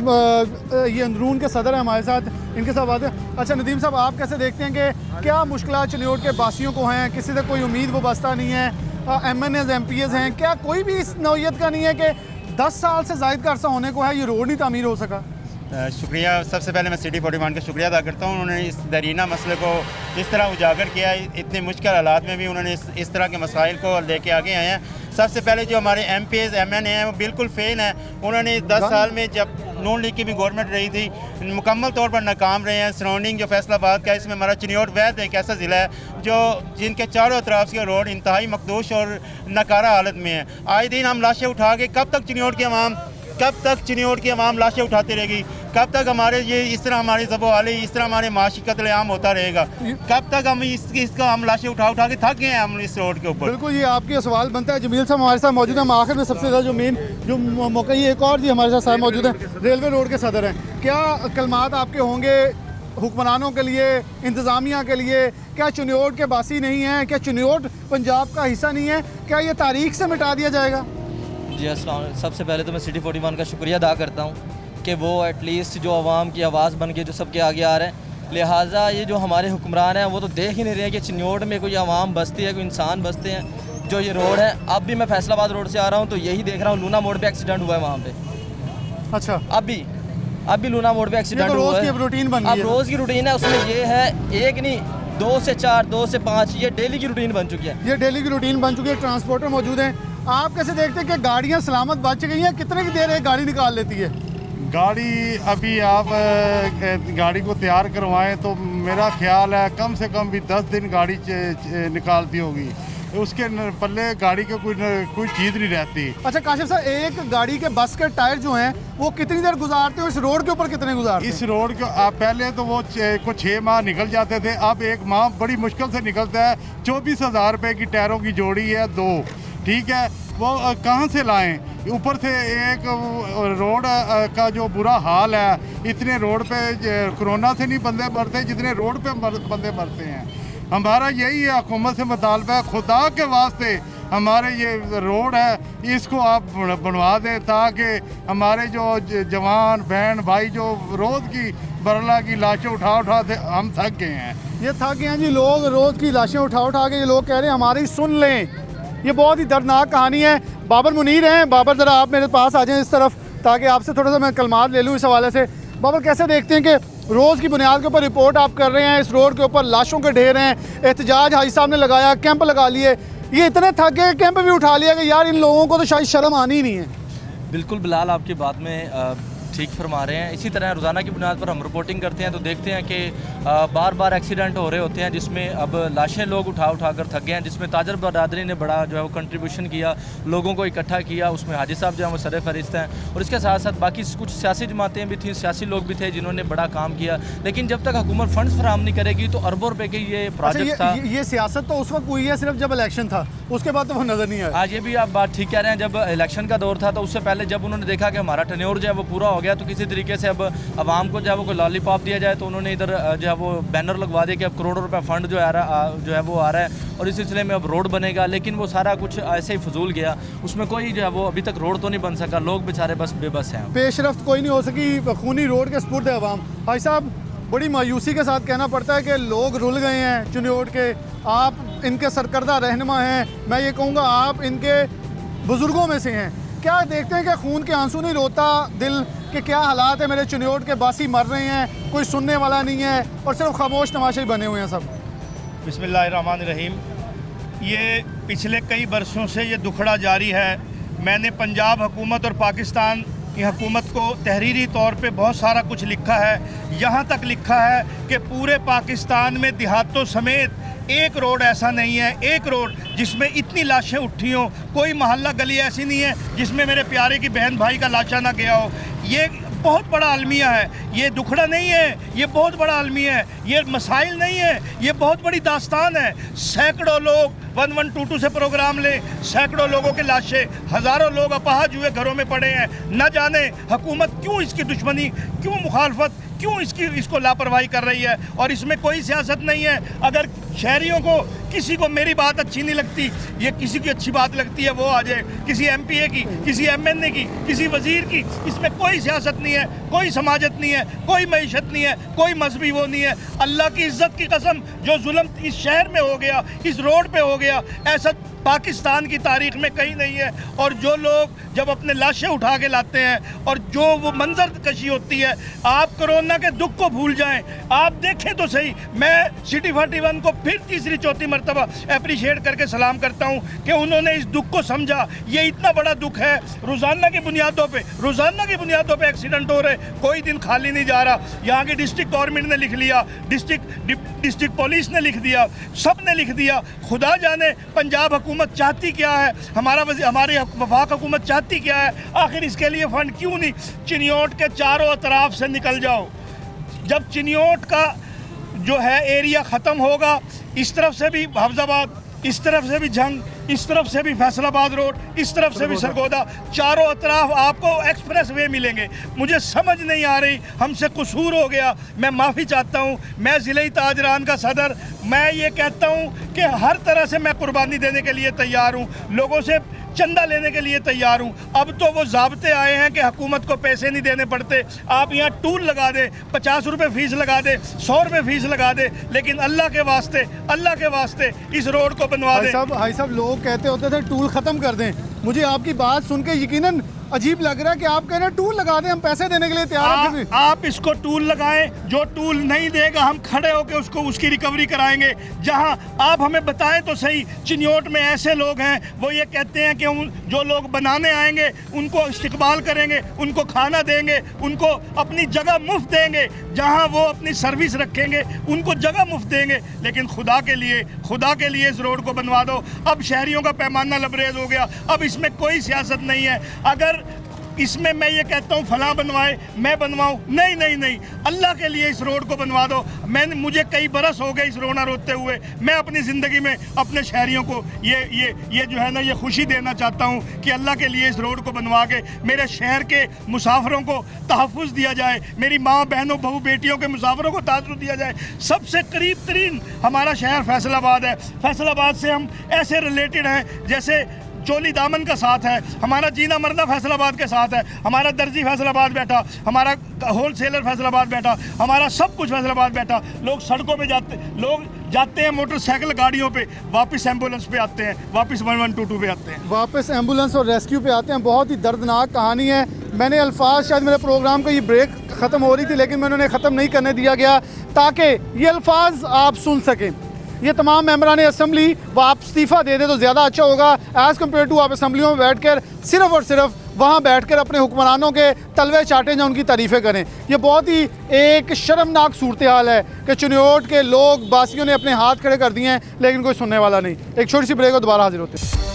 Speaker 1: ये अंदरून के सदर हैं हमारे साथ, इनके साथ बात है। अच्छा नदीम साहब, आप कैसे देखते हैं कि क्या मुश्किलात चिन्योट के बासियों को हैं? किसी से कोई उम्मीद वाबस्ता नहीं है, MNAs MPs हैं, क्या कोई भी इस नौयत का नहीं है कि 10 साल से ज़ायद का अरसा होने को है, ये रोड नहीं तामीर हो सका?
Speaker 17: शुक्रिया। सबसे पहले मैं सिटी 41 का शुक्रिया अदा करता हूँ। उन्होंने इस दरीना मसले को इस तरह उजागर किया, इतने मुश्किल हालात में भी उन्होंने इस तरह के मसाइल को लेके आगे आए हैं। सबसे पहले जो हमारे MPs MNA हैं वो बिल्कुल फेल हैं। उन्होंने 10 साल में, जब नून लीग की भी गवर्नमेंट रही थी, मुकम्मल तौर पर नाकाम रहे हैं। सराउंडिंग जो फैसलाबाद का, इसमें हमारा चिन्योट वैद एक ऐसा ज़िला है जो जिनके चारों तरफ के रोड इंतहाई मखदूश और नकारा हालत में है। आए दिन हम लाशें उठा के, कब तक चिन्योट की आवाम लाशें उठाती रहेगी? कब तक हमारे ये इस तरह हमारी ज़बो-हाली, इस तरह हमारे माशी कत्लेआम होता रहेगा? कब तक हम इसका हम लाशें उठा के थक गए हैं हम इस रोड के ऊपर।
Speaker 1: बिल्कुल, ये आपके सवाल बनता है। जमील साहब हमारे साथ मौजूद है। हम आखिर में सबसे ज़्यादा जो मौका, ये एक और जी हमारे साथ मौजूद है, रेलवे रोड के सदर हैं। क्या कलमात आपके होंगे हुक्मरानों के लिए, इंतज़ामिया के लिए? क्या चिन्योट के बासी नहीं हैं? क्या चिन्योट पंजाब का हिस्सा नहीं है? क्या ये तारीख से मिटा दिया जाएगा?
Speaker 18: जी अस्सलाम। सबसे पहले तो मैं सिटी 41 का शुक्रिया अदा करता हूँ कि वो एटलीस्ट जो आवाम की आवाज़ बन के जो सबके आगे आ रहे हैं। लिहाजा ये जो हमारे हुक्मरान हैं वो तो देख ही नहीं रहे कि चिन्योट में कोई आवाम बसती है, कोई इंसान बसते हैं। जो ये रोड है, अब भी मैं फैसलाबाद रोड से आ रहा हूँ तो यही देख रहा हूँ, लूना मोड़ पे एक्सीडेंट हुआ है वहाँ पे।
Speaker 1: अच्छा,
Speaker 18: अब भी लूना मोड़ पे एक्सीडेंट हुआ है।
Speaker 1: रोज़ की रूटीन बन गई है।
Speaker 18: अब रोज़ की रूटीन है, उसमें ये है एक नहीं 2 से 4, 2 से 5, ये डेली की रूटीन बन चुकी है।
Speaker 1: ये डेली की रूटीन बन चुकी है। ट्रांसपोर्टर मौजूद हैं। आप कैसे देखते हैं कि गाड़ियाँ सलामत बच गई हैं? कितने की देर एक गाड़ी निकाल लेती है?
Speaker 19: गाड़ी अभी आप गाड़ी को तैयार करवाएं तो मेरा ख्याल है कम से कम भी 10 दिन गाड़ी निकालती होगी। उसके पल्ले गाड़ी के कोई चीज़ नहीं रहती।
Speaker 1: अच्छा काशिफ साहब, एक गाड़ी के बस के टायर जो हैं वो कितनी देर गुजारते हो? इस रोड के ऊपर कितने गुजारते हैं?
Speaker 19: इस रोड के आप पहले तो वो को 6 माह निकल जाते थे, अब 1 माह बड़ी मुश्किल से निकलता है। 24,000 रुपये की टायरों की जोड़ी है 2, ठीक है। वो कहाँ से लाएं? ऊपर से एक रोड का जो बुरा हाल है, इतने रोड पे कोरोना से नहीं बंदे मरते जितने रोड पे बंदे मरते हैं। हमारा यही है, हुकूमत से मुतालबा है, खुदा के वास्ते हमारे ये रोड है इसको आप बनवा दें ताकि हमारे जो जवान बहन भाई जो रोज़ की बरला की लाशें उठा से हम थक गए हैं।
Speaker 1: ये थक गए हैं जी लोग, रोज़ की लाशें उठा के ये लोग कह रहे हैं हमारी सुन लें। ये बहुत ही दर्दनाक कहानी है। बाबर मुनीर हैं। बाबर ज़रा आप मेरे पास आ जाएं इस तरफ, ताकि आपसे थोड़ा सा मैं कलमात ले लूँ इस हवाले से। बाबर, कैसे देखते हैं कि रोज़ की बुनियाद के ऊपर रिपोर्ट आप कर रहे हैं, इस रोड के ऊपर लाशों के ढेर हैं, एहतजाज हाजी साहब ने लगाया, कैंप लगा लिए, ये इतने थक गए कैंप भी उठा लिया कि यार इन लोगों को तो शायद शर्म आनी ही नहीं है?
Speaker 18: बिल्कुल बिलाल, आपकी बात में ठीक फरमा रहे हैं। इसी तरह रोज़ाना की बुनियाद पर हम रिपोर्टिंग करते हैं तो देखते हैं कि बार बार एक्सीडेंट हो रहे होते हैं जिसमें अब लाशें लोग उठा कर थक गए हैं, जिसमें ताजर बरादरी ने बड़ा जो है वो कंट्रीब्यूशन किया, लोगों को इकट्ठा किया। उसमें हाजी साहब जो है वो सर फहरिस्त हैं और इसके साथ साथ बाकी कुछ सियासी जमातें भी थीं, सियासी लोग भी थे जिन्होंने बड़ा काम किया। लेकिन जब तक हुकूमत फंड्स फराहम नहीं करेगी तो अरबों रुपये की ये प्रोजेक्ट था।
Speaker 1: ये सियासत तो उस वक्त हुई है सिर्फ जब इलेक्शन था, उसके बाद तो वो नज़र नहीं आया।
Speaker 18: आज ये भी आप बात ठीक कह रहे हैं, जब इलेक्शन का दौर था तो उससे पहले जब उन्होंने देखा कि हमारा टर्न्योर जो है वो पूरा हो गया तो किसी तरीके से अब आवाम को जो है वो कोई लॉलीपॉप दिया जाए, तो उन्होंने इधर जो है वो बैनर लगवा दिया कि अब करोड़ों रुपए फंड जो है वो आ रहा है और इस सिलसिले में अब रोड बनेगा। लेकिन वो सारा कुछ ऐसे ही फजूल गया, उसमें कोई जो है वो अभी तक रोड तो नहीं बन सका, लोग बेचारे बस बेबस हैं।
Speaker 1: पेशरफ्त कोई नहीं हो सकी, खूनी रोड के स्पुर्द है अवाम। भाई साहब, बड़ी मायूसी के साथ कहना पड़ता है कि लोग रुल गए हैं चिन्योट के। आप इनके सरकर्दा रहनुमा हैं, मैं ये कहूँगा आप इनके बुज़ुर्गों में से हैं। क्या देखते हैं कि खून के आंसू नहीं रोता दिल कि क्या हालात है, मेरे चिन्योट के बासी मर रहे हैं, कोई सुनने वाला नहीं है और सिर्फ खामोश तमाशे ही बने हुए हैं सब?
Speaker 20: बिस्मिल्लाहिर्रहमानिर्रहीम। ये पिछले कई बरसों से ये दुखड़ा जारी है। मैंने पंजाब हुकूमत और पाकिस्तान की हुकूमत को तहरीरी तौर पे बहुत सारा कुछ लिखा है। यहाँ तक लिखा है कि पूरे पाकिस्तान में देहातों समेत एक रोड ऐसा नहीं है, एक रोड जिसमें इतनी लाशें उठी हों, कोई मोहल्ला गली ऐसी नहीं है जिसमें मेरे प्यारे की बहन भाई का लाशा ना गया हो। ये बहुत बड़ा अलमिया है, ये दुखड़ा नहीं है, ये बहुत बड़ा अलमिया है, ये मसाइल नहीं है, ये बहुत बड़ी दास्तान है। सैकड़ों लोग 1122 से प्रोग्राम ले, सैकड़ों लोगों के लाशें, हज़ारों लोग अपाहज हुए घरों में पड़े हैं। न जाने हुकूमत क्यों इसकी दुश्मनी, क्यों मुखालफत, क्यों इसको लापरवाही कर रही है और इसमें कोई सियासत नहीं है। अगर शहरियों को किसी को मेरी बात अच्छी नहीं लगती, ये किसी की अच्छी बात लगती है वो आ जाए, किसी MPA की, किसी MNA की, किसी वजीर की, इसमें कोई सियासत नहीं है, कोई समाजत नहीं है, कोई मईशत नहीं है, कोई मजहबी वो नहीं है। अल्लाह की इज्जत की कसम, जो जुल्म इस शहर में हो गया, इस रोड पे हो गया, ऐसा पाकिस्तान की तारीख में कहीं नहीं है। और जो लोग जब अपने लाशें उठा के लाते हैं और जो वो मंजर कशी होती है, आप कोरोना के दुख को भूल जाएं। आप देखें तो सही, मैं सिटी 41 को फिर तीसरी चौथी मरतबा अप्रिशिएट करके सलाम करता हूं कि उन्होंने इस दुख को समझा। ये इतना बड़ा दुख है, रोज़ाना की बुनियादों पे एक्सीडेंट हो रहे, कोई दिन खाली नहीं जा रहा। यहाँ की डिस्ट्रिक्ट गवर्नमेंट ने लिख लिया, डिस्ट्रिक्ट पुलिस ने लिख दिया, सब ने लिख दिया। खुदा जाने पंजाब हुकूमत चाहती क्या है, हमारी वफाक हुकूमत चाहती क्या है, आखिर इसके लिए फ़ंड क्यों नहीं। चिन्योट के चारों अतराफ से निकल जाओ। जब चिन्योट का जो है एरिया ख़त्म होगा, इस तरफ से भी हफ्जाबाद, इस तरफ से भी जंग, इस तरफ से भी फैसलाबाद रोड, इस तरफ से भी सरगोदा, चारों अतराफ आपको एक्सप्रेस वे मिलेंगे। मुझे समझ नहीं आ रही, हमसे कसूर हो गया, मैं माफ़ी चाहता हूँ। मैं ज़िले ताजरान का सदर, मैं ये कहता हूँ कि हर तरह से मैं कुर्बानी देने के लिए तैयार हूँ, लोगों से चंदा लेने के लिए तैयार हूँ। अब तो वो ज़ाब्ते आए हैं कि हुकूमत को पैसे नहीं देने पड़ते। आप यहाँ टूल लगा दे, 50 रुपये फ़ीस लगा दे, 100 रुपये फ़ीस लगा दे, लेकिन अल्लाह के वास्ते इस रोड को बनवा दे।
Speaker 1: भाई साहब लोग कहते होते थे टूल ख़त्म कर दें। मुझे आपकी बात सुन के यकीनन अजीब लग रहा है कि आप कह रहे हैं टूल लगा दें, हम पैसे देने के लिए तैयार हैं।
Speaker 20: आप इसको टूल लगाएं, जो टूल नहीं देगा हम खड़े होकर उसकी रिकवरी कराएंगे। जहां आप हमें बताएं तो सही, चिन्योट में ऐसे लोग हैं वो ये कहते हैं कि जो लोग बनाने आएंगे उनको इस्तकबाल करेंगे, उनको खाना देंगे, उनको अपनी जगह मुफ्त देंगे, जहां वो अपनी सर्विस रखेंगे उनको जगह मुफ्त देंगे। लेकिन खुदा के लिए इस रोड को बनवा दो। अब शहरियों का पैमाना लबरेज हो गया, अब इसमें कोई सियासत नहीं है। अगर इसमें मैं ये कहता हूँ फलां बनवाए, मैं बनवाऊँ, नहीं, अल्लाह के लिए इस रोड को बनवा दो। मुझे कई बरस हो गए इस रोना रोते हुए। मैं अपनी ज़िंदगी में अपने शहरियों को ये जो है ना, ये खुशी देना चाहता हूँ कि अल्लाह के लिए इस रोड को बनवा के मेरे शहर के मुसाफिरों को तहफ़्फ़ुज़ दिया जाए, मेरी माँ बहनों बहू बेटियों के मुसाफिरों को तहफ़्फ़ुज़ दिया जाए। सबसे करीब तरीन हमारा शहर फैसलाबाद है। फैसलाबाद से हम ऐसे रिलेटेड हैं जैसे चोली दामन का साथ है, हमारा जीना मरना फैसलाबाद के साथ है, हमारा दर्जी फैसलाबाद बैठा, हमारा होल सेलर फैसलाबाद बैठा, हमारा सब कुछ फैसलाबाद बैठा। लोग सड़कों पे जाते हैं मोटरसाइकिल गाड़ियों पे, वापस एम्बुलेंस पे आते हैं, वापस 1122 पे आते हैं,
Speaker 1: वापस एम्बुलेंस और रेस्क्यू पे आते हैं। बहुत ही दर्दनाक कहानी है। मैंने अल्फाज, शायद मेरे प्रोग्राम का ये ब्रेक ख़त्म हो रही थी लेकिन मैंने उन्हें ख़त्म नहीं करने दिया गया ताकि ये अल्फाज आप सुन सकें। ये तमाम मेंबरान असम्बली व आप इस्तीफ़ा दे दें तो ज़्यादा अच्छा होगा एज़ कम्पेयर टू आप असम्बलियों में बैठ कर सिर्फ़ और सिर्फ वहाँ बैठ कर अपने हुक्मरानों के तलवे चाटें या उनकी तारीफ़ें करें। ये बहुत ही एक शर्मनाक सूरत हाल है कि चिन्योट के लोग बासियों ने अपने हाथ खड़े कर दिए हैं लेकिन कोई सुनने वाला नहीं। एक छोटी सी ब्रेक और दोबारा हाजिर होते हैं।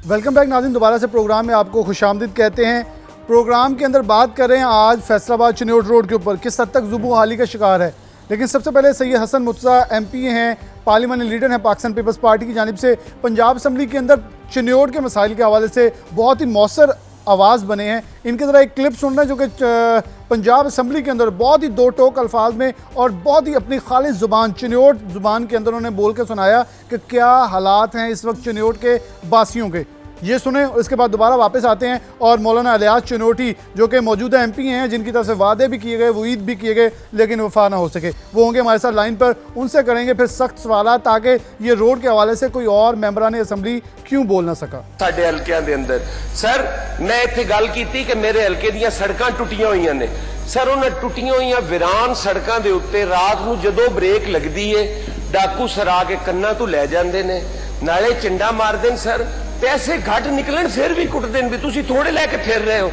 Speaker 1: वेलकम बैक नाज़रीन, दोबारा से प्रोग्राम में आपको खुशामदीद कहते हैं। प्रोग्राम के अंदर बात कर रहे हैं आज फैसलाबाद चिन्योट रोड के ऊपर किस हद तक ज़ुबू हाली का शिकार है। लेकिन सबसे पहले सैयद हसन मुर्तज़ा MP हैं, पार्लियामानी लीडर हैं पाकिस्तान पीपल्स पार्टी की जानिब से। पंजाब असम्बली के अंदर चिन्योट के मसाइल के हवाले से बहुत ही मौसर आवाज़ बने हैं। इनके ज़रा एक क्लिप सुन रहे हैं जो कि पंजाब असम्बली के अंदर बहुत ही दो टोक अल्फाज में और बहुत ही अपनी खालिस ज़ुबान चिन्योट ज़ुबान के अंदर उन्होंने बोल के सुनाया कि क्या हालात हैं इस वक्त चिन्योट के बासियों के। ये सुने और इसके बाद दोबारा वापस आते हैं और मौलाना अलियास चिन्योटी जो कि मौजूदा MP हैं, जिनकी तरफ से वादे भी किए गए, वईद भी किए गए लेकिन वफा ना हो सके, वो होंगे हमारे साथ लाइन पर। उनसे करेंगे फिर सख्त सवाल ताकि ये रोड के हवाले से कोई और मैंबरान असम्बली क्यों बोल ना सका।
Speaker 21: साडे हल्कियां दे अंदर सर मैं इत्थे गल कीती कि मेरे हल्के दीयां सड़कां टुटियां होईयां ने। सर उन्हां टुटियां होईयां वीरान सड़कां दे उत्ते रात नूं जदों ब्रेक लगदी है डाकू सरा के कन्नां तों लै जांदे ने, नाले चिंडा मार देन। सर पैसे घट निकलन फिर भी कुट देन भी तुसी थोड़े लैके फिर रहे हो।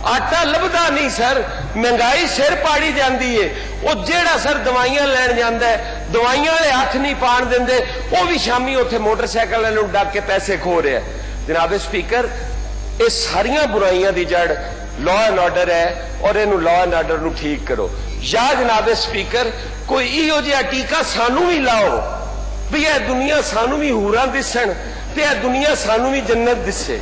Speaker 21: आटा लभदा नहीं सर, महंगाई सिर पाड़ी जाती है। वो जेड़ा सर दवाइयां लैन जाता है दवाइयां वाले हथ नहीं पाण देंदे, वो भी शामी उत्थे मोटरसाइकिल वाले नूं डक के पैसे खो रहा है। जनाब स्पीकर, ये सारियां बुराइयां दी जड़ लॉ एंड ऑर्डर है और इनू लॉ एंड ऑर्डर नूं ठीक करो। या जनाब स्पीकर कोई इहो जिहा टीका सानू भी लाओ भी यह दुनिया सानू भी हूरां दिसन ते दुनिया सानू भी जन्नत दिसे।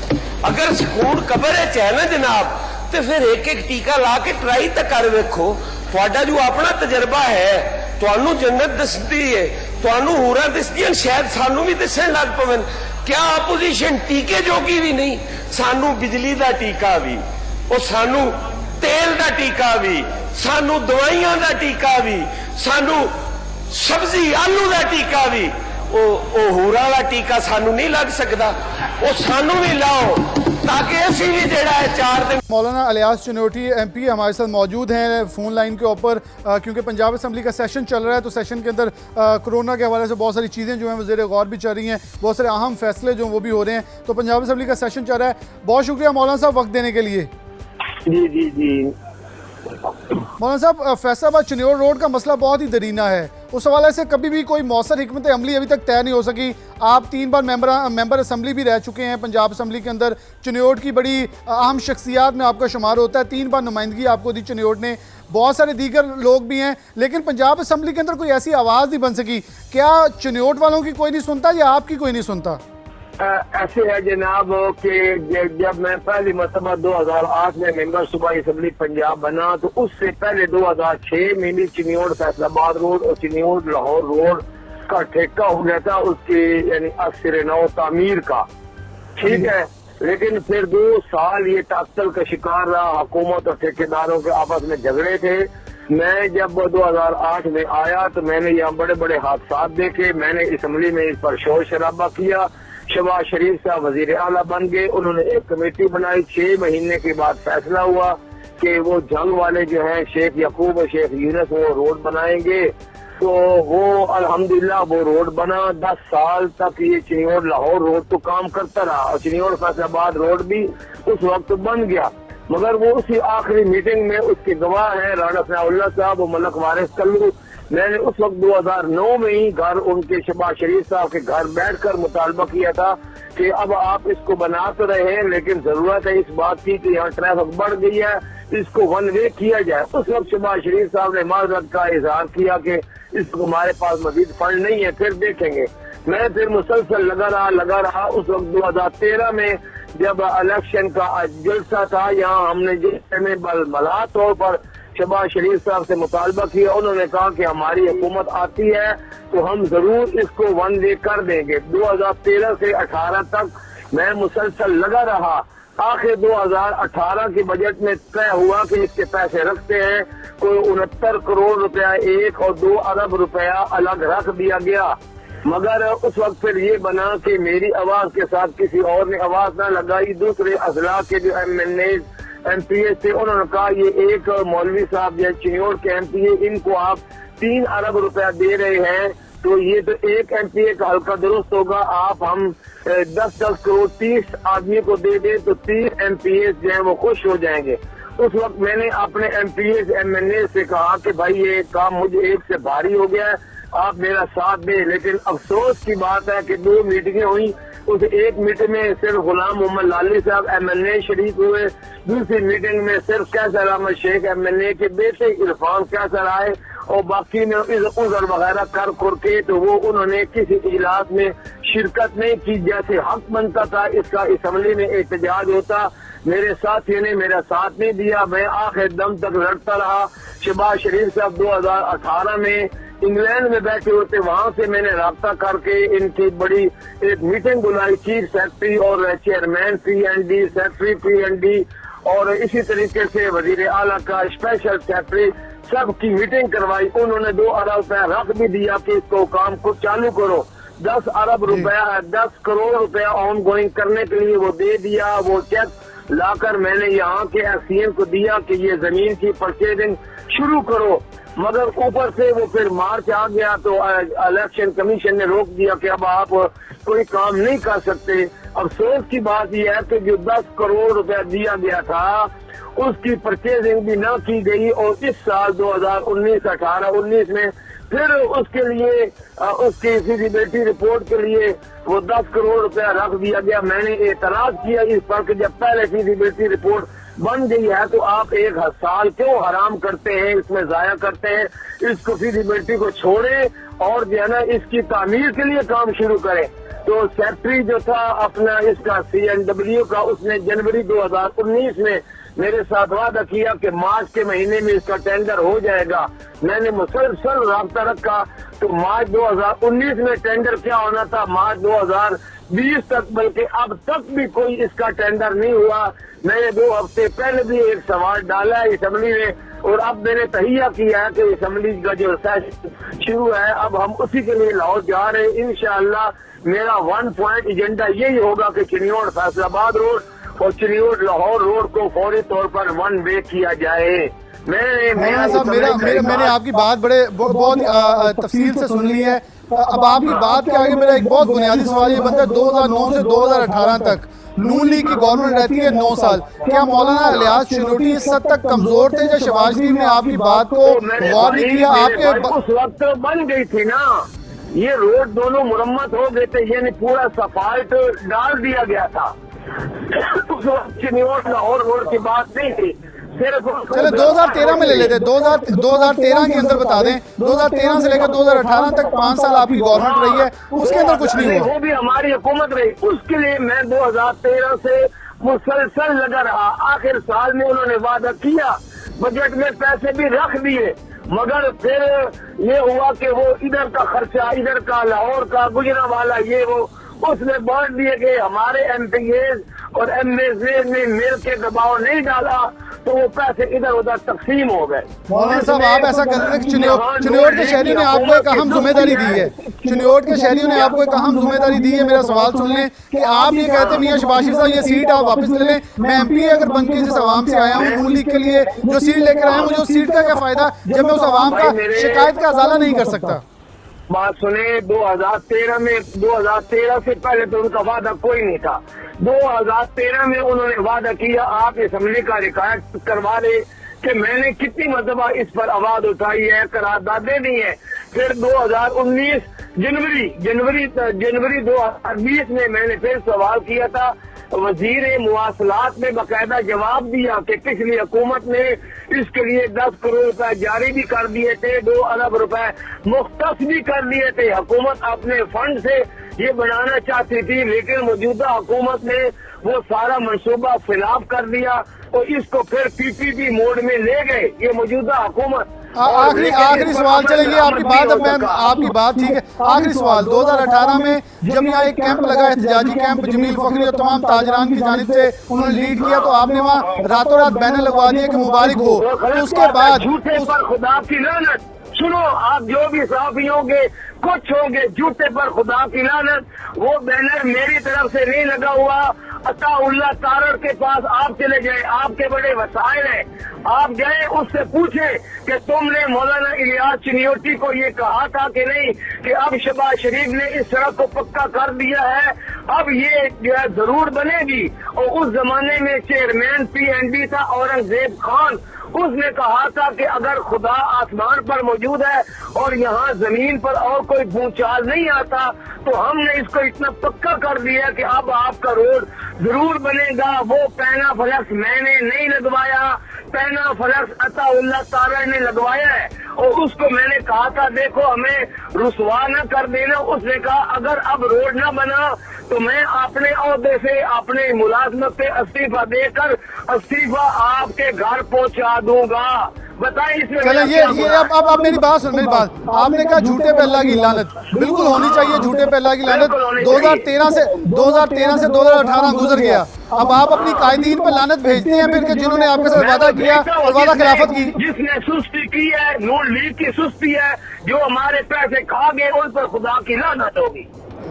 Speaker 21: अगर सुकून कबर है ना जनाब तो फिर एक एक टीका ला के ट्राई तो कर वेखो। ਤੁਹਾਡਾ जो अपना तजर्बा है, ਤੁਹਾਨੂੰ जन्नत दिसती है, ਤੁਹਾਨੂੰ ਹੂਰਾਂ दिसदियां, शायद सानू भी दिसन लग पवन। क्या अपोजिशन टीके जोगी भी नहीं? सानू बिजली का टीका भी, और सानू तेल का टीका भी, सानू दवाइयां का टीका भी, सानू सब्जी आलू का टीका भी। ਉਹ ਹੂਰਾਂ ਵਾਲਾ ਟੀਕਾ ਸਾਨੂੰ नहीं लग सकता, वो सानू भी लाओ ताकि असी भी जेड़ा है 4 दिन।
Speaker 1: मौलाना इलियास चिन्योटी MP हमारे साथ मौजूद हैं फ़ोन लाइन के ऊपर, क्योंकि पंजाब असम्बली का सेशन चल रहा है, तो सेशन के अंदर कोरोना के हवाले से बहुत सारी चीज़ें जो हैं ज़ेर गौर भी चल रही हैं, बहुत सारे अहम फैसले जो वो भी हो रहे हैं, तो पंजाब असम्बली का सेशन चल रहा है। बहुत शुक्रिया मौलाना साहब वक्त देने के लिए।
Speaker 21: जी जी जी
Speaker 1: मौलाना साहब, फैसलाबाद चिन्योट रोड का मसला बहुत ही दरीना है, उस हवाले से कभी भी कोई मौसर हिकमत अमली अभी तक तय नहीं हो सकी। आप 3 बार मेंबर असम्बली भी रह चुके हैं पंजाब असम्बली के अंदर, चिन्योट की बड़ी अहम शख्सियात में आपका शुमार होता है, 3 बार नुमाइंदगी आपको दी चिन्योट ने, बहुत सारे दीगर लोग भी हैं, लेकिन पंजाब असम्बली के अंदर कोई ऐसी आवाज़ नहीं बन सकी। क्या चिन्योट वालों की कोई नहीं सुनता या आपकी कोई नहीं सुनता?
Speaker 21: ऐसे है जनाब कि जब मैं पहली मरतबा 2008 में मेंबर सूबाई असम्बली पंजाब बना, तो उससे पहले 2006 में भी चिन्योट फैसलाबाद रोड और चिन्योट लाहौर रोड का ठेका हो गया था, उसकी यानी अक्सर नौ तामीर का, ठीक है। लेकिन फिर 2 साल ये ताकतल का शिकार रहा, हुकूमत और ठेकेदारों के आपस में झगड़े थे। मैं जब 2008 में आया तो मैंने यहाँ बड़े बड़े हादसा देखे, मैंने असम्बली में इस पर शोर शराबा किया। शहबाज शरीफ साहब वजीर आला बन गए, उन्होंने एक कमेटी बनाई, 6 महीने के बाद फैसला हुआ कि वो जंग वाले जो हैं शेख यकूब और शेख यूनस वो रोड बनाएंगे, तो वो अल्हम्दुलिल्लाह वो रोड बना। 10 साल तक ये चिन्योट लाहौर रोड तो काम करता रहा और चिन्योट फैसलाबाद रोड भी उस वक्त बन गया, मगर वो उसी आखिरी मीटिंग में उसके गवाह हैं राणा सनाउल्लाह साहब और मलक वारिस कल्लू। मैंने उस वक्त 2009 में ही घर उनके शहबाज शरीफ साहब के घर बैठकर मुतालबा किया था कि अब आप इसको बना तो रहे हैं, लेकिन जरूरत है इस बात की कि यहाँ ट्रैफिक बढ़ गई है, इसको 1 वे किया जाए। उस वक्त शहबाज शरीफ साहब ने माजरत का इजहार किया कि इसको हमारे पास मजीद फंड नहीं है, फिर देखेंगे। मैं फिर मुसलसल लगा रहा। उस वक्त 2013 में जब इलेक्शन का जलसा था, यहाँ हमने जिस में बलमला तौर पर शहबाज शरीफ साहब से मुतालबा किया, उन्होंने कहा कि हमारी हुकूमत आती है तो हम जरूर इसको 1 वे कर देंगे। 2013 से 18 तक मैं मुसलसल लगा रहा। आखिर 2018 के बजट में तय हुआ कि इसके पैसे रखते हैं, कोई 69 करोड़ रुपया 1 और 2 अरब रुपया अलग रख दिया गया, मगर उस वक्त फिर ये बना कि मेरी आवाज के साथ किसी और ने आवाज न लगाई। दूसरे अजला के जो MPA थे, उन्होंने कहा ये एक मौलवी साहब जो चिन्योट के MPA, इनको आप 3 अरब रुपया दे रहे हैं, तो ये तो एक MPA का हल्का दुरुस्त होगा, आप हम 10-10 करोड़ 30 आदमी को दे दे तो 30 MPA जो है वो खुश हो जाएंगे। उस वक्त मैंने अपने MPA MNA से कहा कि भाई ये काम मुझे एक से भारी हो गया है, आप मेरा साथ दें। लेकिन अफसोस की बात है कि 2 मीटिंगें हुई, उस एक मीटिंग में सिर्फ गुलाम मोहम्मद लाली साहब MNA शरीक हुए, दूसरी मीटिंग में सिर्फ कैसर अहमद शेख MNA के बेटे इरफान कैसर आए और बाकी ने उज़र वगैरह कर के तो वो उन्होंने किसी इजलास में शिरकत नहीं की। जैसे हक बनता था इसका असम्बली में एहतजाज होता, मेरे साथियों ने मेरा साथ नहीं दिया, मैं आखिर दम तक लड़ता रहा। शहबाज शरीफ साहब 2018 में इंग्लैंड में बैठे होते, वहां से मैंने राब्ता करके इनकी बड़ी एक मीटिंग बुलाई, चीफ सेक्रेटरी और चेयरमैन PND, सेक्रेटरी PND और इसी तरीके से वजीर आला का स्पेशल सेक्रेटरी, सबकी मीटिंग करवाई। उन्होंने 2 अरब रुपया रख भी दिया कि इसको काम को चालू करो। 10 अरब रुपया 10 करोड़ रुपया ऑन गोइंग करने के लिए वो दे दिया। वो चेक लाकर मैंने यहाँ के SCM को दिया कि ये जमीन की परचेजिंग शुरू करो, मगर ऊपर से वो फिर मार्च आ गया तो इलेक्शन कमीशन ने रोक दिया कि अब आप कोई काम नहीं कर सकते। अफसोस की बात यह है कि जो 10 करोड़ रुपया दिया गया था उसकी परचेजिंग भी ना की गई और इस साल 2019-18-19 में फिर उसके लिए उसकी फिजिबिलिटी रिपोर्ट के लिए वो 10 करोड़ रुपया रख दिया गया। मैंने एतराज किया इस पर कि जब पहले फिजिबिलिटी रिपोर्ट बन गई है तो आप 1 साल क्यों हराम करते हैं, इसमें जाया करते हैं, इसको फिजिबिलिटी को छोड़ें और जो है ना इसकी तामीर के लिए काम शुरू करें। तो सेक्रेटरी जो था अपना इसका CNW का, उसने जनवरी 2019 में मेरे साथ वादा किया कि मार्च के महीने में इसका टेंडर हो जाएगा। मैंने मुसलसल राब्ता रखा, तो मार्च 2019 में टेंडर क्या होना था, मार्च 2020 तक, बल्कि अब तक भी कोई इसका टेंडर नहीं हुआ। मैंने 2 हफ्ते पहले भी एक सवाल डाला है असेंबली में, और अब मैंने तहिया किया है कि असेंबली का जो सेशन शुरू है, अब हम उसी के लिए लाहौर जा रहे हैं। इंशाअल्लाह मेरा 1 पॉइंट एजेंडा यही होगा कि चिन्योट फैसलाबाद रोड और चिन्योट लाहौर रोड को फौरी तौर पर 1 वे किया जाए।
Speaker 1: मैंने आपकी बात बहुत तफसील से सुन ली है। अब आपकी बात के आगे मेरा एक बहुत बुनियादी सवाल ये बनता है, 2009 से 2018 तक नून लीग की गवर्नमेंट रहती है 9 साल, क्या मौलाना इलियास चिन्योटी इस हद तक कमजोर थे जो शहबाज शरीफ ने आपकी बात को गौर नहीं किया? आपके
Speaker 21: उस वक्त बन गई थी ना, ये रोड दोनों मुरम्मत हो गए थे, यानी पूरा सफाल्ट डाल दिया गया था। उस वक्त चिन्योट लाहौर रोड की बात नहीं थी।
Speaker 1: चले 2013 में ले लेते, 2013 के अंदर बता दें, 2013 से लेकर 2018 तक 5 साल आपकी गवर्नमेंट रही है, उसके अंदर कुछ नहीं हुआ।
Speaker 21: वो भी हमारी हुकूमत रही, उसके लिए मैं 2013 से मुसलसल लगा रहा। आखिर साल में उन्होंने वादा किया, बजट में पैसे भी रख दिए, मगर फिर ये हुआ कि वो इधर का खर्चा, इधर का लाहौर का गुजरांवाला, ये वो उसमें बांट दिए गए। हमारे MPAs और MSAs ने मिल के दबाव नहीं डाला, तो वो पैसे इधर उधर तकसीम हो गए।
Speaker 1: मौलाना साहब, आप ऐसा कर रहे हैं कि चिन्योट के शहरियों ने आपको एक अहम जिम्मेदारी दी है, चिन्योट के शहरियों ने आपको एक अहम जिम्मेदारी दी है। मेरा सवाल सुन लें कि आप ये कहते हैं मियां शहबाज शरीफ साहब ये सीट आप वापस ले लें, मैं MPA अगर बन के जिस आवाम से आया हूँ, नून लीग के लिए जो सीट लेकर आया हूँ, मुझे उस सीट का क्या फायदा जब मैं उस आवाम का शिकायत का अजाला नहीं कर सकता?
Speaker 21: बात सुने, 2013 से पहले तो उनका वादा कोई नहीं था। 2013 में उन्होंने वादा किया, आप असेंबली का रिकॉर्ड करवा ले कि मैंने कितनी मरतबा इस पर आवाज उठाई है, करारदादें दी है। फिर 2019 जनवरी 2020 में मैंने फिर सवाल किया था, वजीर मुवासलात ने बाकायदा जवाब दिया कि पिछली हुकूमत ने इसके लिए 10 करोड़ रुपए जारी भी कर दिए थे, 2 अरब रुपए मुख्तस भी कर दिए थे। हुकूमत अपने फंड से ये बनाना चाहती थी, लेकिन मौजूदा हुकूमत ने वो सारा मंसूबा फिलाप कर दिया और इसको फिर PPP मोड में ले गए ये मौजूदा हुकूमत।
Speaker 1: आखिरी सवाल चलेंगे आपकी बात, अब मैं आपकी बात ठीक है। आखिरी सवाल, 2018 में जब यहाँ एक कैंप लगा, एहतजाजी कैंप, जमील फखरी और तमाम ताजरान की जानिब से उन्होंने लीड किया, तो आपने वहाँ रातों रात बैनर लगवा दिए कि मुबारक हो। तो उसके बाद
Speaker 21: झूठे पर खुदा की लानत, सुनो आप जो भी साफी होंगे, कुछ होंगे, झूठे पर खुदा की लानत। वो बैनर मेरी तरफ से नहीं लगा हुआ, अताउल्लाह तारड़ के पास आप चले गए, आपके बड़े वसाइल हैं, आप गए उससे पूछे कि तुमने मौलाना इलियास चिन्योटी को ये कहा था कि नहीं कि अब शहबाज शरीफ ने इस सड़क को पक्का कर दिया है, अब ये जरूर बनेगी। और उस जमाने में चेयरमैन PNB था औरंगजेब खान, उसने कहा था कि अगर खुदा आसमान पर मौजूद है और यहाँ जमीन पर और कोई भूचाल नहीं आता, तो हमने इसको इतना पक्का कर दिया कि अब आपका रोड जरूर बनेगा। वो पैना फ्लैक्स मैंने नहीं लगवाया, पैना फ्लैक्स अताउल्लाह तारड़ ने लगवाया है, और उसको मैंने कहा था देखो हमें रुसवा न कर देना। उसने कहा अगर अब रोड न बना तो मैं अपने ओहदे से, अपने मुलाजमत से इस्तीफा देकर इस्तीफा आपके घर पहुंचा दूंगा। बताइए इसमें
Speaker 1: चले ये अब मेरी बात सुन, मेरी बात, आपने कहा झूठे पे अल्लाह की लानत, बिल्कुल होनी चाहिए झूठे पे अल्लाह की लानत। 2013 से 2018 गुजर गया, अब आप अपनी कायदीन पर लानत भेजते हैं फिर कि जिन्होंने आपके साथ वादा किया और वादा खिलाफत की।
Speaker 21: जिसने सुस्ती की है, नून लीग की सुस्ती है, जो हमारे पैसे खा गए उन पर खुदा की लानत होगी।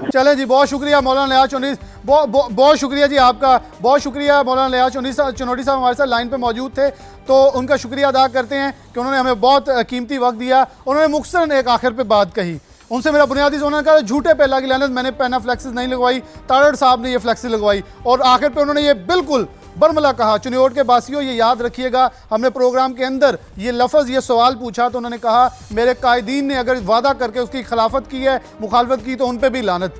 Speaker 1: चले जी, बहुत शुक्रिया मौलाना इलियास चिन्योटी, बहुत शुक्रिया जी आपका, बहुत शुक्रिया। मौलाना इलियास चिन्योटी साहब हमारे साथ लाइन पे मौजूद थे, तो उनका शुक्रिया अदा करते हैं कि उन्होंने हमें बहुत कीमती वक्त दिया। उन्होंने मुख्तसरन एक आखिर पे बात कही, उनसे मेरा बुनियादी उन्होंने कहा झूठे पे अल्लाह की लानत, मैंने पैना फ्लैक्सेस नहीं लगवाई, तारड़ साहब ने ये फ्लैक्सेस लगवाई, और आखिर पे उन्होंने ये बिल्कुल बरमला कहा। चिन्योट के बासियों ये याद रखिएगा, हमने प्रोग्राम के अंदर ये लफ्ज़, ये सवाल पूछा तो उन्होंने कहा मेरे कायदीन ने अगर वादा करके उसकी खिलाफत की है, मुखालफत की, तो उन पर भी लानत।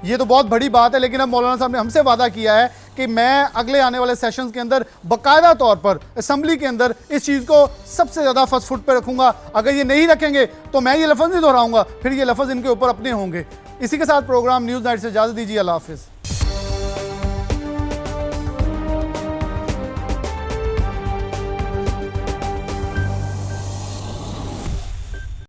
Speaker 1: ये तो बहुत बड़ी बात है, लेकिन अब मौलाना साहब ने हमसे वादा किया है कि मैं अगले आने वाले सेशंस के अंदर बाकायदा तौर पर असेंबली के अंदर इस चीज़ को सबसे ज़्यादा फर्स्ट फुट पे रखूंगा। अगर ये नहीं रखेंगे तो मैं ये लफ्ज़ नहीं दोहराऊंगा, फिर ये लफ्ज़ इनके ऊपर अपने होंगे। इसी के साथ प्रोग्राम न्यूज़ नाइट से इजाज़त दीजिए, अल्लाह हाफिज़।